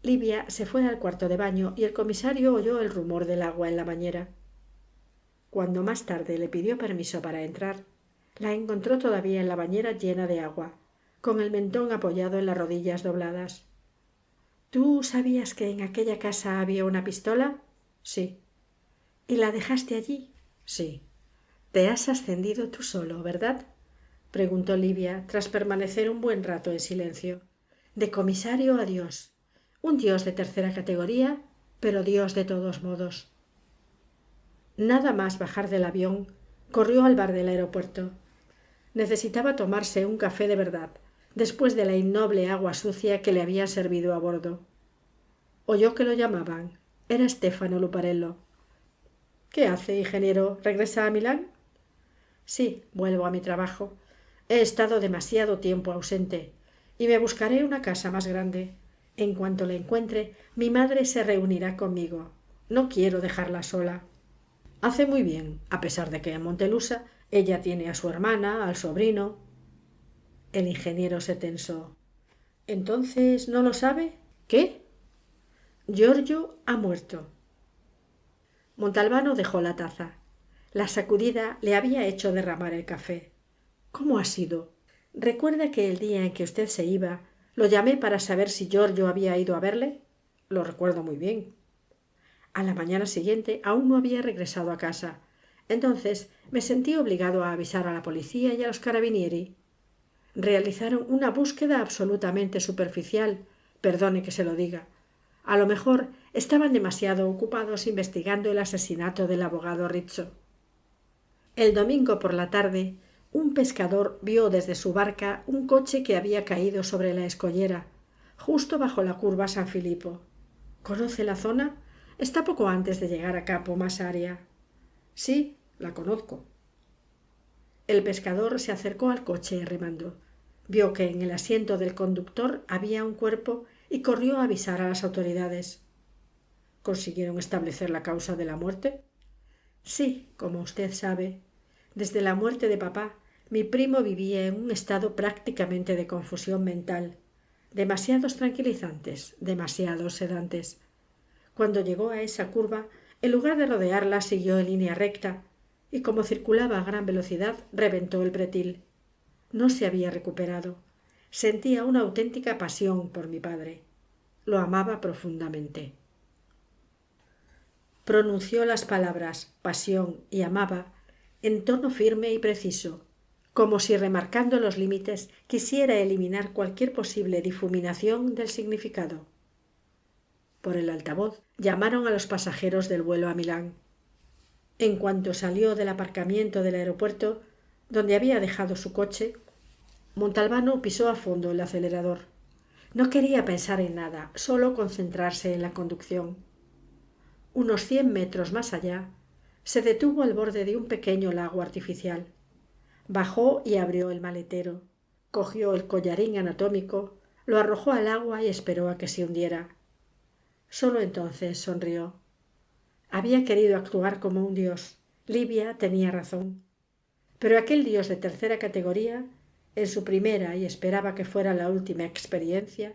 Livia se fue al cuarto de baño y el comisario oyó el rumor del agua en la bañera. Cuando más tarde le pidió permiso para entrar, la encontró todavía en la bañera llena de agua, con el mentón apoyado en las rodillas dobladas. ¿Tú sabías que en aquella casa había una pistola? Sí. ¿Y la dejaste allí? Sí. Te has ascendido tú solo, ¿verdad? Preguntó Livia, tras permanecer un buen rato en silencio. De comisario a Dios. Un Dios de tercera categoría, pero Dios de todos modos. Nada más bajar del avión, corrió al bar del aeropuerto. Necesitaba tomarse un café de verdad, después de la innoble agua sucia que le habían servido a bordo. Oyó que lo llamaban. Era Stefano Luparello. ¿Qué hace, ingeniero? ¿Regresa a Milán? Sí, vuelvo a mi trabajo. He estado demasiado tiempo ausente y me buscaré una casa más grande. En cuanto la encuentre, mi madre se reunirá conmigo. No quiero dejarla sola. Hace muy bien, a pesar de que en Montelusa ella tiene a su hermana, al sobrino. El ingeniero se tensó. ¿Entonces no lo sabe? ¿Qué? Giorgio ha muerto. Montalbano dejó la taza. La sacudida le había hecho derramar el café. ¿Cómo ha sido? ¿Recuerda que el día en que usted se iba, lo llamé para saber si Giorgio había ido a verle? Lo recuerdo muy bien. A la mañana siguiente aún no había regresado a casa. Entonces me sentí obligado a avisar a la policía y a los carabinieri. Realizaron una búsqueda absolutamente superficial, perdone que se lo diga. A lo mejor estaban demasiado ocupados investigando el asesinato del abogado Rizzo. El domingo por la tarde, un pescador vio desde su barca un coche que había caído sobre la escollera, justo bajo la curva San Filipo. ¿Conoce la zona? Está poco antes de llegar a Capo Masaria. Sí, la conozco. El pescador se acercó al coche remando. Vio que en el asiento del conductor había un cuerpo y corrió a avisar a las autoridades. ¿Consiguieron establecer la causa de la muerte? Sí, como usted sabe. Desde la muerte de papá, mi primo vivía en un estado prácticamente de confusión mental. Demasiados tranquilizantes, demasiados sedantes. Cuando llegó a esa curva, en lugar de rodearla, siguió en línea recta y, como circulaba a gran velocidad, reventó el pretil. No se había recuperado. Sentía una auténtica pasión por mi padre. Lo amaba profundamente. Pronunció las palabras pasión y amaba en tono firme y preciso, como si remarcando los límites quisiera eliminar cualquier posible difuminación del significado. Por el altavoz llamaron a los pasajeros del vuelo a Milán. En cuanto salió del aparcamiento del aeropuerto, donde había dejado su coche, Montalbano pisó a fondo el acelerador. No quería pensar en nada, solo concentrarse en la conducción. Unos 100 metros más allá, se detuvo al borde de un pequeño lago artificial. Bajó y abrió el maletero. Cogió el collarín anatómico, lo arrojó al agua y esperó a que se hundiera. Solo entonces sonrió. Había querido actuar como un dios. Livia tenía razón. Pero aquel dios de tercera categoría, en su primera y esperaba que fuera la última experiencia,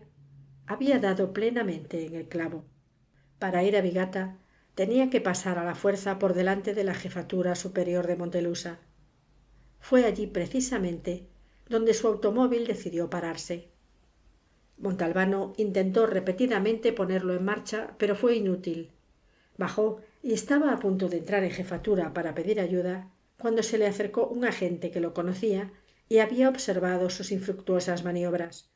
había dado plenamente en el clavo. Para ir a Vigata tenía que pasar a la fuerza por delante de la jefatura superior de Montelusa. Fue allí precisamente donde su automóvil decidió pararse. Montalbano intentó repetidamente ponerlo en marcha, pero fue inútil. Bajó y estaba a punto de entrar en jefatura para pedir ayuda cuando se le acercó un agente que lo conocía y había observado sus infructuosas maniobras.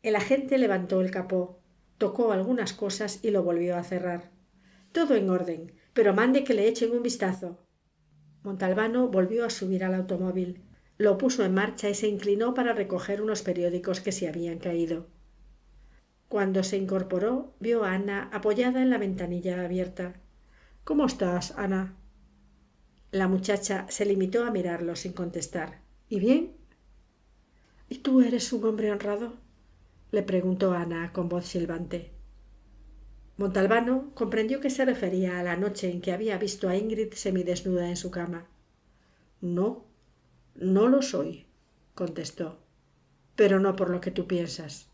El agente levantó el capó, tocó algunas cosas y lo volvió a cerrar. Todo en orden, pero mande que le echen un vistazo. Montalbano volvió a subir al automóvil, lo puso en marcha y se inclinó para recoger unos periódicos que se habían caído. Cuando se incorporó, vio a Ana apoyada en la ventanilla abierta. —¿Cómo estás, Ana? La muchacha se limitó a mirarlo sin contestar. —¿Y bien? —¿Y tú eres un hombre honrado? —le preguntó Ana con voz silbante. Montalbano comprendió que se refería a la noche en que había visto a Ingrid semidesnuda en su cama. —No, no lo soy —contestó—, pero no por lo que tú piensas.